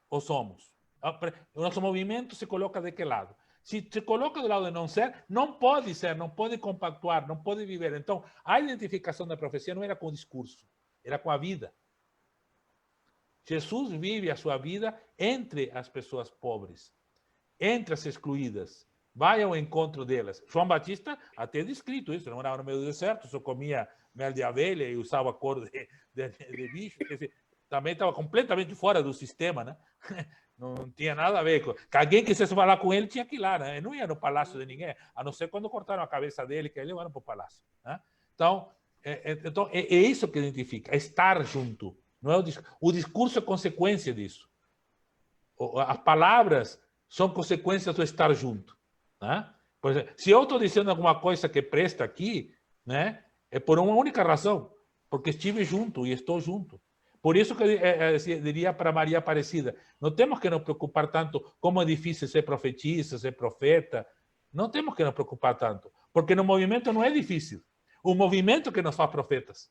ou somos. O nosso movimento se coloca de que lado? Se se coloca do lado de não ser, não pode compactuar, não pode viver. Então, a identificação da profecia não era com o discurso, era com a vida. Jesus vive a sua vida entre as pessoas pobres, entre as excluídas. Vai ao encontro delas. João Batista até descrito isso, não morava no meio do deserto, só comia mel de abelha e usava cor de bicho. Quer dizer, também estava completamente fora do sistema, né? Não tinha nada a ver com... Que alguém quisesse falar com ele, tinha que ir lá, né? Ele não ia no palácio de ninguém, a não ser quando cortaram a cabeça dele, que ele levaram para o palácio, né? Então, é isso que identifica, é estar junto. Não é o discurso é consequência disso. As palavras são consequências do estar junto, né? Por exemplo, se eu estou dizendo alguma coisa que presta aqui, né, é por uma única razão, porque estive junto e estou junto. Por isso que eu diria para Maria Aparecida, não temos que nos preocupar tanto como é difícil ser profetisa, ser profeta. Não temos que nos preocupar tanto, porque no movimento não é difícil. O movimento que nos faz profetas.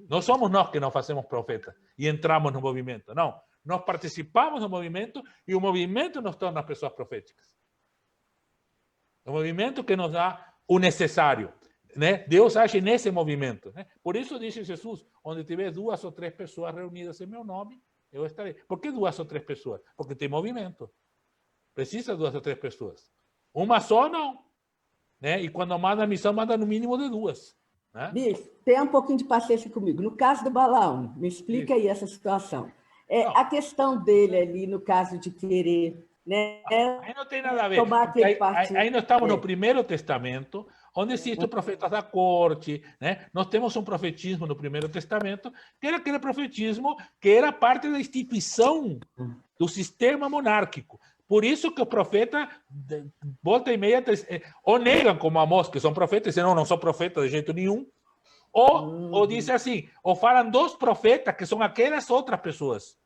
Não somos nós que nos fazemos profetas e entramos no movimento. Não, nós participamos do movimento e o movimento nos torna pessoas proféticas. O movimento que nos dá o necessário. Né? Deus age nesse movimento. Né? Por isso disse Jesus, onde tiver 2 ou 3 pessoas reunidas em meu nome, eu estarei. Por que 2 ou 3 pessoas? Porque tem movimento. Precisa 2 ou 3 pessoas. Uma só, não. Né? E quando manda a missão, manda no mínimo de 2. Né? Bispo, tenha um pouquinho de paciência comigo. No caso do Balaão, me explica aí essa situação. A questão dele ali, no caso de querer... Né, aí não tem nada a ver. Aí nós estamos no Primeiro Testamento, onde existem profetas da corte, né? Nós temos um profetismo no Primeiro Testamento, que era aquele profetismo que era parte da instituição do sistema monárquico. Por isso que o profeta, volta e meia, ou negam como Amós, que são profetas, e não são profetas de jeito nenhum, ou dizem assim, ou falam dos profetas, que são aquelas outras pessoas.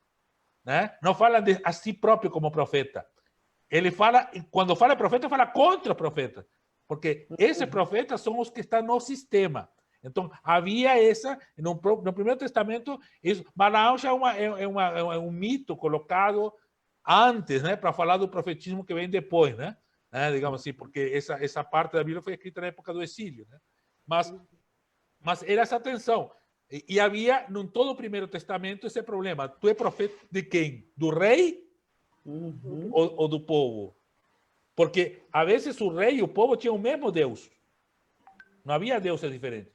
Né? Não fala a si próprio como profeta. Ele fala, quando fala profeta, fala contra o profeta. Porque esses profetas são os que estão no sistema. Então, havia essa, no Primeiro Testamento, isso, Balaão já é um mito colocado antes, né, para falar do profetismo que vem depois, né? Digamos assim, porque essa parte da Bíblia foi escrita na época do exílio. Né? Mas era essa tensão. E havia, em todo o Primeiro Testamento, esse problema. Tu é profeta de quem? Do rei ou do povo? Porque, a vezes, o rei e o povo tinham o mesmo Deus. Não havia deuses diferentes.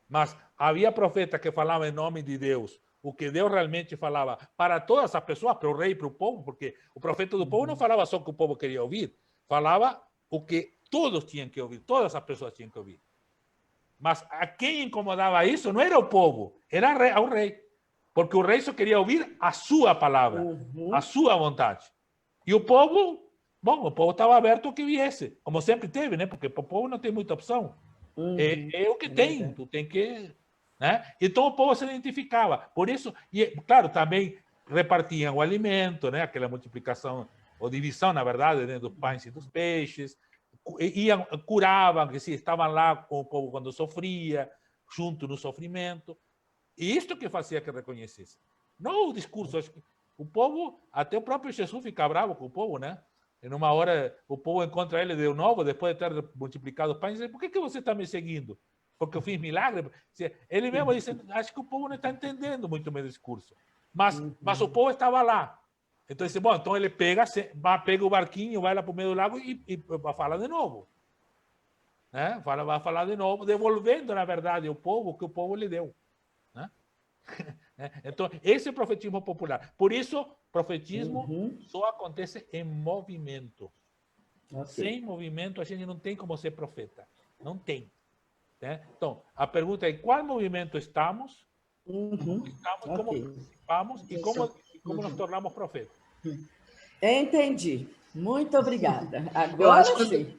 Mas havia profeta que falava em nome de Deus. O que Deus realmente falava para todas as pessoas, para o rei e para o povo, porque o profeta do povo não falava só o que o povo queria ouvir. Falava o que todos tinham que ouvir, todas as pessoas tinham que ouvir. Mas a quem incomodava isso não era o povo, era o rei. Porque o rei só queria ouvir a sua palavra, a sua vontade. E o povo, bom, o povo estava aberto ao que viesse, como sempre teve, né? Porque o povo não tem muita opção. É o que tem, tu tem que... Né? Então o povo se identificava. Por isso, e claro, também repartiam o alimento, né? Aquela multiplicação, ou divisão, na verdade, né? Dos pães e dos peixes. Iam, curavam, que se estavam lá com o povo quando sofria, junto no sofrimento. E isto que fazia que reconhecesse. Não o discurso. Acho que o povo, até o próprio Jesus fica bravo com o povo, né? Em uma hora, o povo encontra ele de novo, depois de ter multiplicado os pães, e diz, por que você está me seguindo? Porque eu fiz milagre? Ele mesmo disse, acho que o povo não está entendendo muito o meu discurso. Mas o povo estava lá. Então, disse, bom, então ele pega o barquinho, vai lá para o meio do lago e vai falar de novo. Né? Vai falar de novo, devolvendo, na verdade, ao povo o que o povo lhe deu. Né? Então, esse é o profetismo popular. Por isso, profetismo só acontece em movimento. Ok. Sem movimento, a gente não tem como ser profeta. Não tem. Né? Então, a pergunta é: qual movimento estamos? Como Ok. participamos e como nos tornamos profetas? Entendi. Muito obrigada. Eu acho Agora que sim.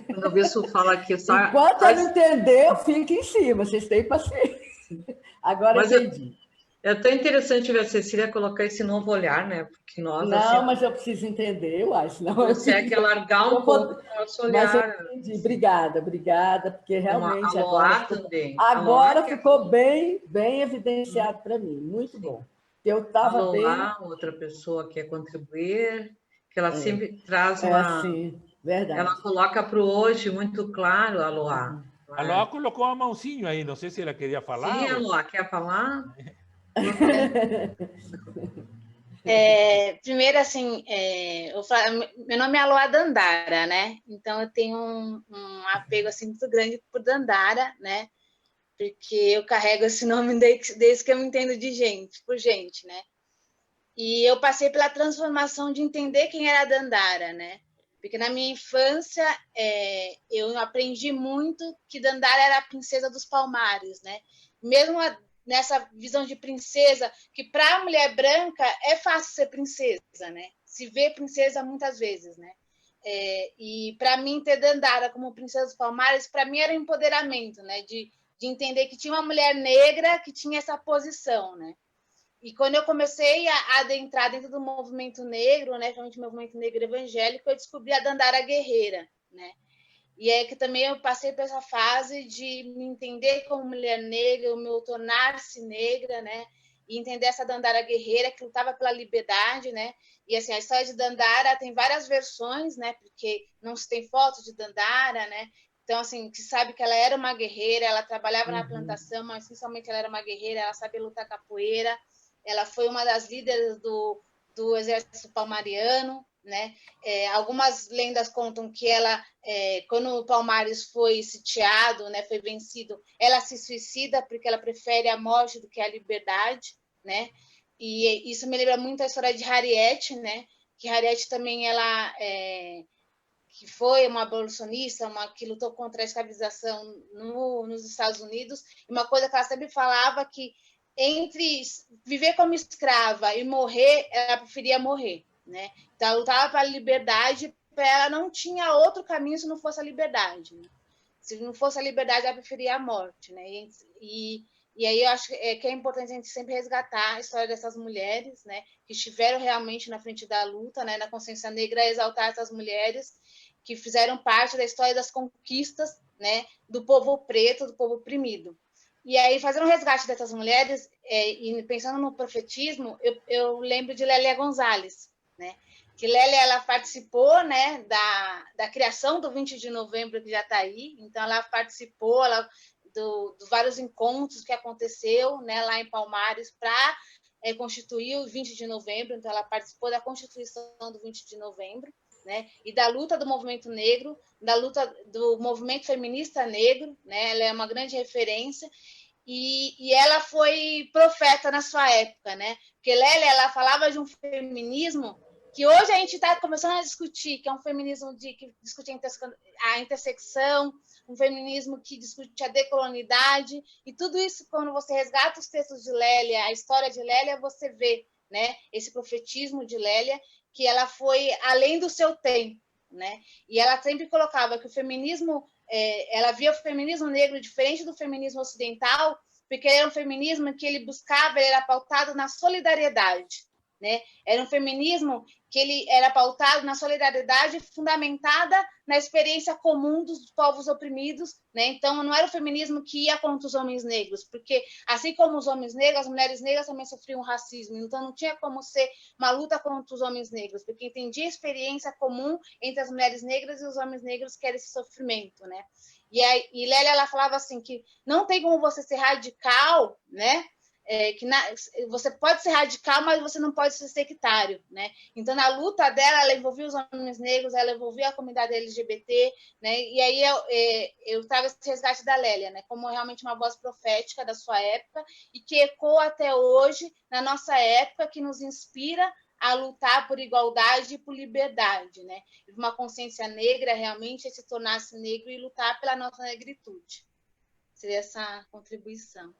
quando o bispo fala que Enquanto ele entendeu, fica em cima. Vocês têm paciência. Agora entendi. É tão interessante ver a Cecília colocar esse novo olhar, né? Porque nós Não, assim, mas eu preciso entender, eu acho. Não, consegue alargar um pouco o nosso olhar. Mas eu entendi. Obrigada, porque realmente agora ficou bem evidenciado para mim. Muito bom. Eu estava bem. Outra pessoa quer contribuir, que ela sempre traz uma. Sim, verdade. Ela coloca para o hoje muito claro, a Loá. A Loá colocou a mãozinha aí, não sei se ela queria falar. Sim, a Loá quer falar? Primeiro, assim, meu nome é Aloá Dandara, né? Então, eu tenho um apego assim, muito grande por Dandara, né? Porque eu carrego esse nome desde que eu me entendo por gente, né? E eu passei pela transformação de entender quem era a Dandara, né? Porque na minha infância eu aprendi muito que Dandara era a princesa dos Palmares, né? Mesmo nessa visão de princesa, que para a mulher branca é fácil ser princesa, né? Se vê princesa muitas vezes, né? E para mim ter Dandara como princesa dos Palmares, para mim era um empoderamento, né? De entender que tinha uma mulher negra que tinha essa posição, né? E quando eu comecei a adentrar dentro do movimento negro, né, principalmente o movimento negro evangélico, eu descobri a Dandara guerreira, né? E é que também eu passei por essa fase de me entender como mulher negra, o meu tornar-se negra, né? E entender essa Dandara guerreira que lutava pela liberdade, né? E assim, a história de Dandara tem várias versões, né? Porque não se tem foto de Dandara, né? Então, assim, se sabe que ela era uma guerreira, ela trabalhava na plantação, mas principalmente ela era uma guerreira, ela sabia lutar capoeira. Ela foi uma das líderes do exército palmariano, né? Algumas lendas contam que ela, quando o Palmares foi sitiado, né, foi vencido, ela se suicida porque ela prefere a morte do que a liberdade, né? E isso me lembra muito a história de Harriet, né? Que Harriet também que foi uma abolicionista, que lutou contra a escravização nos Estados Unidos. E uma coisa que ela sempre falava que entre viver como escrava e morrer, ela preferia morrer, né? Então, ela lutava para a liberdade, para ela não tinha outro caminho se não fosse a liberdade, né? Se não fosse a liberdade, ela preferia a morte, né? E aí eu acho que é importante a gente sempre resgatar a história dessas mulheres, né? Que estiveram realmente na frente da luta, né? Na consciência negra, exaltar essas mulheres que fizeram parte da história das conquistas, né? Do povo preto, do povo oprimido. E aí, fazendo um resgate dessas mulheres, e pensando no profetismo, eu lembro de Lélia Gonzalez, né? Que Lélia, ela participou, né, da criação do 20 de novembro, que já está aí. Então, ela participou dos vários encontros que aconteceu, né, lá em Palmares para constituir o 20 de novembro. Então, ela participou da constituição do 20 de novembro, né, e da luta do movimento negro, da luta do movimento feminista negro, né? Ela é uma grande referência e ela foi profeta na sua época, né? Porque Lélia, ela falava de um feminismo que hoje a gente está começando a discutir, que é um feminismo que discute a intersecção, um feminismo que discute a decolonidade, e tudo isso, quando você resgata os textos de Lélia, a história de Lélia, você vê, né, esse profetismo de Lélia, que ela foi além do seu tempo, né? E ela sempre colocava que o feminismo, ela via o feminismo negro diferente do feminismo ocidental, porque era um feminismo que ele buscava, ele era pautado na solidariedade, né? Era um feminismo que ele era pautado na solidariedade fundamentada na experiência comum dos povos oprimidos, né? Então, não era o feminismo que ia contra os homens negros, porque, assim como os homens negros, as mulheres negras também sofriam racismo, então não tinha como ser uma luta contra os homens negros, porque entendia a experiência comum entre as mulheres negras e os homens negros, que era esse sofrimento, né? E Lélia, ela falava assim, que não tem como você ser radical, né? você pode ser radical, mas você não pode ser sectário, né? Então, na luta dela, ela envolvia os homens negros, ela envolvia a comunidade LGBT, né? E aí eu trago esse resgate da Lélia, né? Como realmente uma voz profética da sua época e que ecoa até hoje na nossa época, que nos inspira a lutar por igualdade e por liberdade, né? Uma consciência negra realmente é se tornar-se negro e lutar pela nossa negritude. Seria essa contribuição.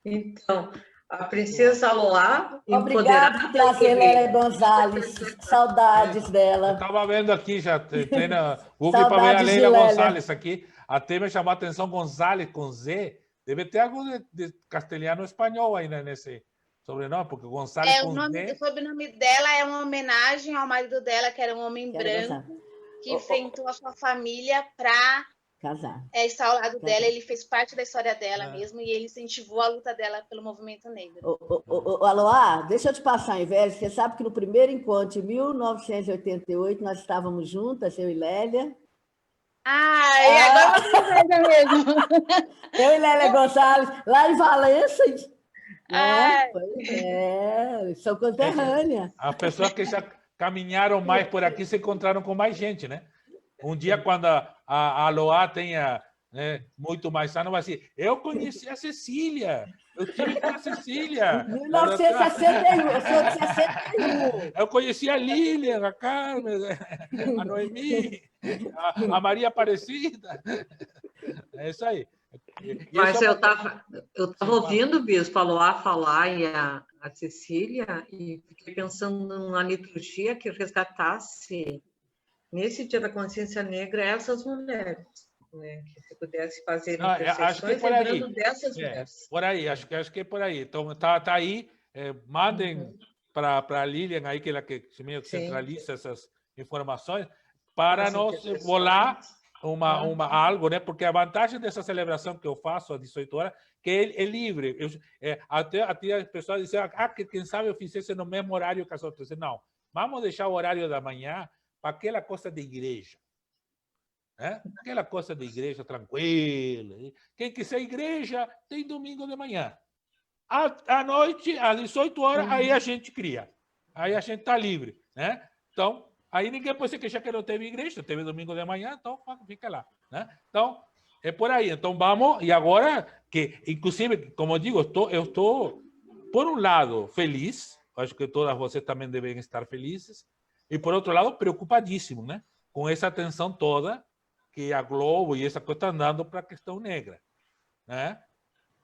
Então, a princesa Aloá, Obrigada por trazer Lélia Gonzalez. Saudades Eu dela. estava vendo aqui, já entrei na Google para ver a Saudades de Leila Lélia. Gonzalez aqui. Até me chamou a atenção Gonzalez com Z. Deve ter algo de castelhano ou espanhol aí, né, nesse sobrenome, porque Gonzalez com Z... O sobrenome dela é uma homenagem ao marido dela, que era um homem branco, que enfrentou a sua família para estar ao lado dela. Ele fez parte da história dela mesmo e ele incentivou a luta dela pelo movimento negro. Aloá, deixa eu te passar a inveja. Você sabe que no primeiro encontro, em 1988, nós estávamos juntas, eu e Lélia. E agora você veja mesmo. Eu e Lélia Gonzalez, lá em Valença. São conterrâneas. As pessoas que já caminharam mais por aqui se encontraram com mais gente, né? Um dia, quando a Aloá tenha, né, muito mais anos, vai dizer, eu conheci a Cecília, eu tive com a Cecília. 1961, eu sou de 61. Eu conheci a Lilian, a Carmen, a Noemi, a Maria Aparecida. É isso aí. Mas eu estava ouvindo o Bispo Aloá falar e a Cecília e fiquei pensando numa liturgia que resgatasse, nesse Dia da Consciência Negra, essas mulheres, né? Que se pudesse fazer intercessões lembrando dessas mulheres. Por aí, acho que é por aí. Então, tá aí, mandem para a Lilian aí, que ela que meio que centraliza essas informações, para nós bolar algo, né? Porque a vantagem dessa celebração que eu faço às 18 horas, que é livre. Até as pessoas dizem, que quem sabe eu fizesse no mesmo horário que as outras. Não, vamos deixar o horário da manhã para aquela coisa de igreja. Né? Aquela coisa de igreja tranquila. Quem quiser igreja, tem domingo de manhã. À noite, às 18 horas, aí a gente cria. Aí a gente está livre. Né? Então, aí ninguém pode se queixar que não teve igreja, teve domingo de manhã, então fica lá. Né? Então, é por aí. Então, vamos. E agora, que inclusive, como eu digo, eu estou, por um lado, feliz. Acho que todas vocês também devem estar felizes. E, por outro lado, preocupadíssimo, né? Com essa atenção toda que a Globo e essa coisa estão dando para a questão negra. Né?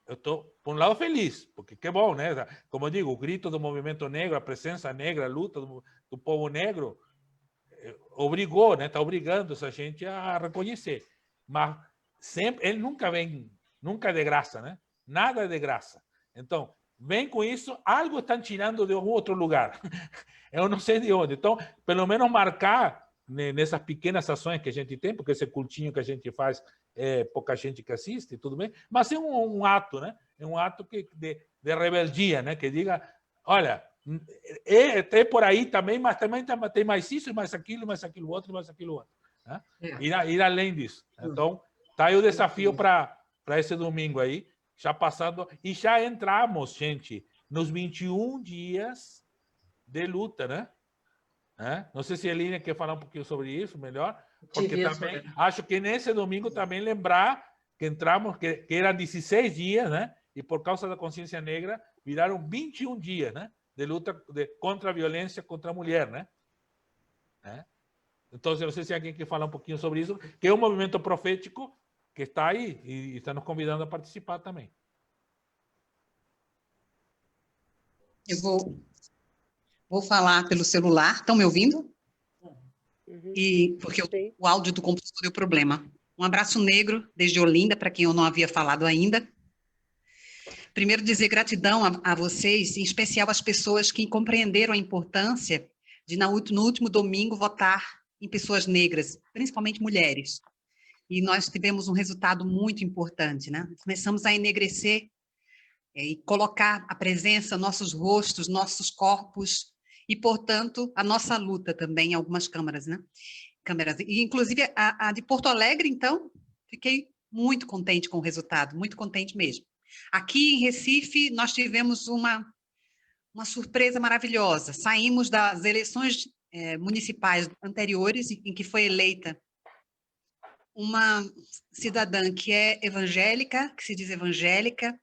Eu estou, por um lado, feliz, porque que bom, né? Como eu digo, o grito do movimento negro, a presença negra, a luta do povo negro, obrigou, né? Está obrigando essa gente a reconhecer. Mas sempre, ele nunca vem, nunca de graça, né? Nada de graça. Então, vem com isso, algo estão tirando de algum outro lugar. Eu não sei de onde. Então, pelo menos marcar nessas pequenas ações que a gente tem, porque esse cultinho que a gente faz, pouca gente que assiste, tudo bem, mas é um ato, né? É um ato de rebeldia, né? Que diga, olha, é por aí também, mas também tem mais isso, mais aquilo outro, mais aquilo outro. Né? Ir além disso. Então, tá aí o desafio para esse domingo aí, já passando, e já entramos, gente, nos 21 dias de luta, né? Não sei se a Eline quer falar um pouquinho sobre isso melhor, porque também acho que nesse domingo também lembrar que entramos, que eram 16 dias, né? E por causa da consciência negra, viraram 21 dias, né? De luta contra a violência contra a mulher, né? Então, não sei se alguém quer falar um pouquinho sobre isso, que é um movimento profético que está aí e está nos convidando a participar também. Eu vou falar pelo celular. Estão me ouvindo? E porque o áudio do computador deu problema. Um abraço negro desde Olinda, para quem eu não havia falado ainda. Primeiro, dizer gratidão a vocês, em especial às pessoas que compreenderam a importância de, no último domingo, votar em pessoas negras, principalmente mulheres. E nós tivemos um resultado muito importante, né? Começamos a enegrecer e colocar a presença, nossos rostos, nossos corpos e, portanto, a nossa luta também em algumas câmaras, né? E, inclusive, a de Porto Alegre, então, fiquei muito contente com o resultado, muito contente mesmo. Aqui em Recife, nós tivemos uma surpresa maravilhosa. Saímos das eleições municipais anteriores, em que foi eleita uma cidadã que é evangélica, que se diz evangélica,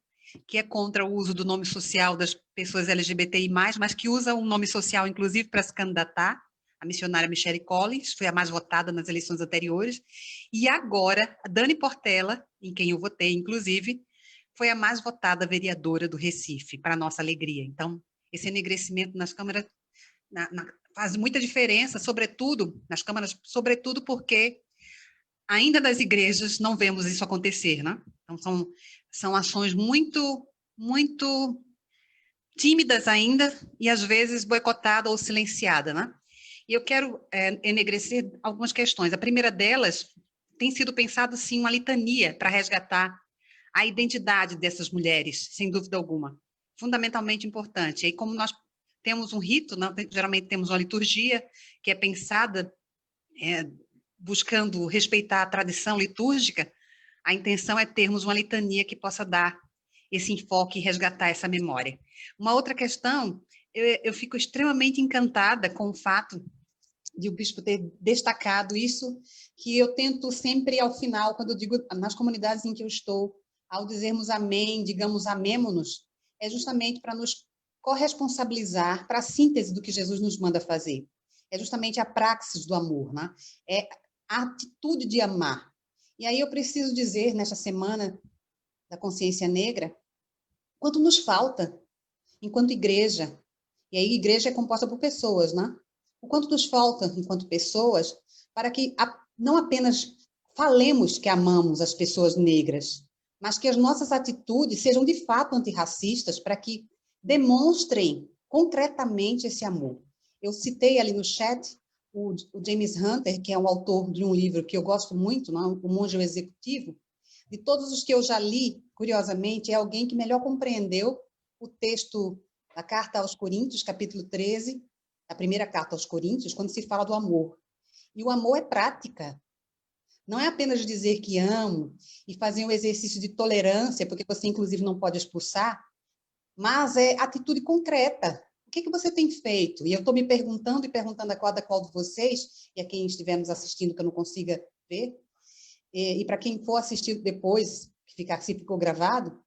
que é contra o uso do nome social das pessoas LGBTI+, mas que usa um nome social, inclusive, para se candidatar. A missionária Michelle Collins foi a mais votada nas eleições anteriores. E agora, a Dani Portela, em quem eu votei, inclusive, foi a mais votada vereadora do Recife, para nossa alegria. Então, esse enegrecimento nas câmaras faz muita diferença, sobretudo, nas câmaras, sobretudo porque ainda das igrejas não vemos isso acontecer, né? Então, são ações muito, muito tímidas ainda e, às vezes, boicotada ou silenciada, né? E eu quero enegrecer algumas questões. A primeira delas tem sido pensado, sim, uma litania para resgatar a identidade dessas mulheres, sem dúvida alguma. Fundamentalmente importante. E como nós temos um rito, né? Geralmente temos uma liturgia que é pensada buscando respeitar a tradição litúrgica, a intenção é termos uma litania que possa dar esse enfoque e resgatar essa memória. Uma outra questão, eu fico extremamente encantada com o fato de o bispo ter destacado isso, que eu tento sempre, ao final, quando eu digo nas comunidades em que eu estou, ao dizermos amém, digamos amemo-nos, é justamente para nos corresponsabilizar para a síntese do que Jesus nos manda fazer. É justamente a praxis do amor, né? É a atitude de amar. E aí eu preciso dizer, nesta semana da consciência negra, quanto nos falta, enquanto igreja, e aí igreja é composta por pessoas, né? O quanto nos falta, enquanto pessoas, para que não apenas falemos que amamos as pessoas negras, mas que as nossas atitudes sejam de fato antirracistas, para que demonstrem concretamente esse amor. Eu citei ali no chat o James Hunter, que é um autor de um livro que eu gosto muito, né? O Monge Executivo. De todos os que eu já li, curiosamente, é alguém que melhor compreendeu o texto da Carta aos Coríntios, capítulo 13, a primeira carta aos Coríntios, quando se fala do amor. E o amor é prática. Não é apenas dizer que amo e fazer um exercício de tolerância, porque você, inclusive, não pode expulsar, mas é atitude concreta. O que você tem feito? E eu estou me perguntando e perguntando a cada qual de vocês, e a quem estivermos assistindo que eu não consiga ver, e para quem for assistir depois, se ficou gravado,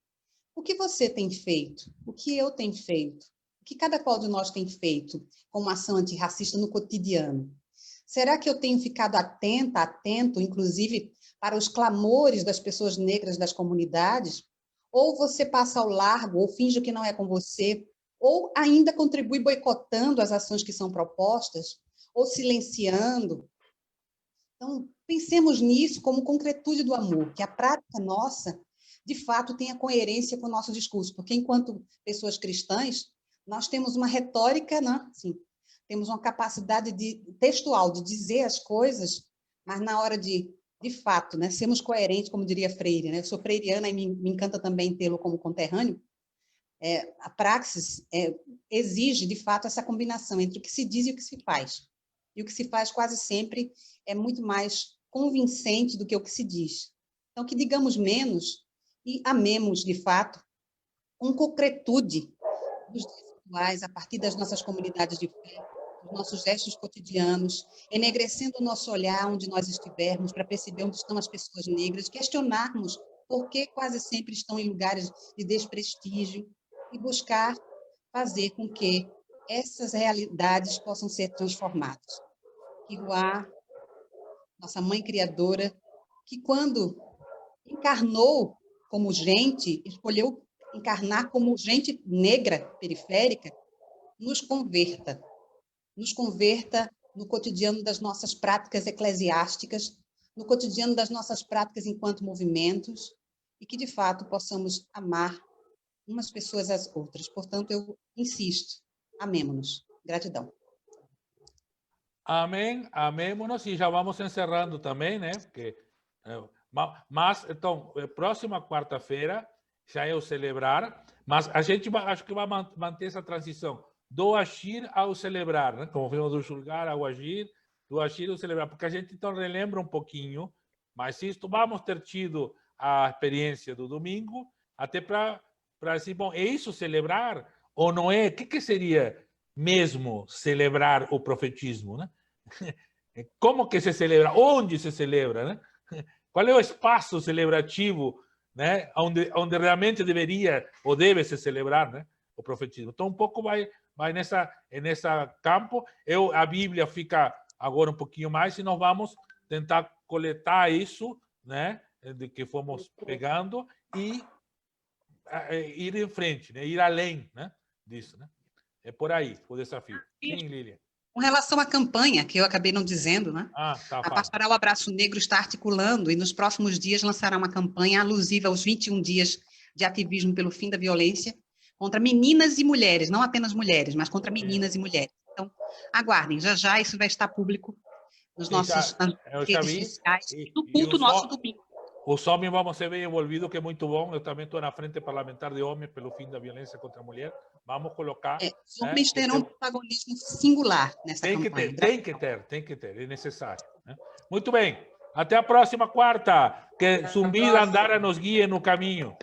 o que você tem feito? O que eu tenho feito? O que cada qual de nós tem feito com uma ação antirracista no cotidiano? Será que eu tenho ficado atento, inclusive, para os clamores das pessoas negras das comunidades? Ou você passa ao largo, ou finge que não é com você, ou ainda contribui boicotando as ações que são propostas, ou silenciando? Então, pensemos nisso como concretude do amor, que a prática nossa, de fato, tenha coerência com o nosso discurso, porque enquanto pessoas cristãs, nós temos uma retórica, né? Assim, temos uma capacidade textual de dizer as coisas, mas na hora de fato, né, sermos coerentes, como diria Freire, né? Eu sou freiriana e me encanta também tê-lo como conterrâneo. A praxis exige, de fato, essa combinação entre o que se diz e o que se faz. E o que se faz quase sempre é muito mais convincente do que o que se diz. Então, que digamos menos e amemos, de fato, com concretude dos dias atuais, a partir das nossas comunidades de fé, dos nossos gestos cotidianos, enegrecendo o nosso olhar onde nós estivermos, para perceber onde estão as pessoas negras, questionarmos por que quase sempre estão em lugares de desprestígio e buscar fazer com que essas realidades possam ser transformadas. Iruá, nossa mãe criadora, que quando encarnou como gente, escolheu encarnar como gente negra, periférica, nos converta no cotidiano das nossas práticas eclesiásticas, no cotidiano das nossas práticas enquanto movimentos, e que, de fato, possamos amar umas pessoas às outras. Portanto, eu insisto, amemo-nos. Gratidão. Amém, amémonos, e já vamos encerrando também, né? Porque, mas, então, próxima quarta-feira já é o celebrar, mas a gente acho que vai manter essa transição do agir ao celebrar, né? Como vimos, do julgar ao agir, do agir ao celebrar, porque a gente então relembra um pouquinho, mas isto vamos ter tido a experiência do domingo, até para dizer, bom, é isso celebrar ou não é? O que seria mesmo celebrar o profetismo, né? Como que se celebra? Onde se celebra, né? Qual é o espaço celebrativo, né? Onde realmente deveria ou deve se celebrar, né? O profetismo. Então, um pouco vai nessa campo. A Bíblia fica agora um pouquinho mais e nós vamos tentar coletar isso, né? De que fomos pegando e ir em frente, né? Ir além, né? Disso, né? É por aí o desafio. Sim, Lilian. Com relação à campanha, que eu acabei não dizendo, né? A Pastoral Abraço Negro está articulando e nos próximos dias lançará uma campanha alusiva aos 21 dias de ativismo pelo fim da violência contra meninas e mulheres, não apenas mulheres, mas contra meninas e mulheres. Então, aguardem, já isso vai estar público nas redes sociais, no culto nosso domingo. Os homens vão ser bem envolvidos, que é muito bom. Eu também estou na frente parlamentar de homens pelo fim da violência contra a mulher. Vamos colocar... Os homens terão um protagonismo singular nessa campanha. Tem que ter, é necessário. Né? Muito bem. Até a próxima quarta. Que Zumbi e Dandara nos guiem no caminho.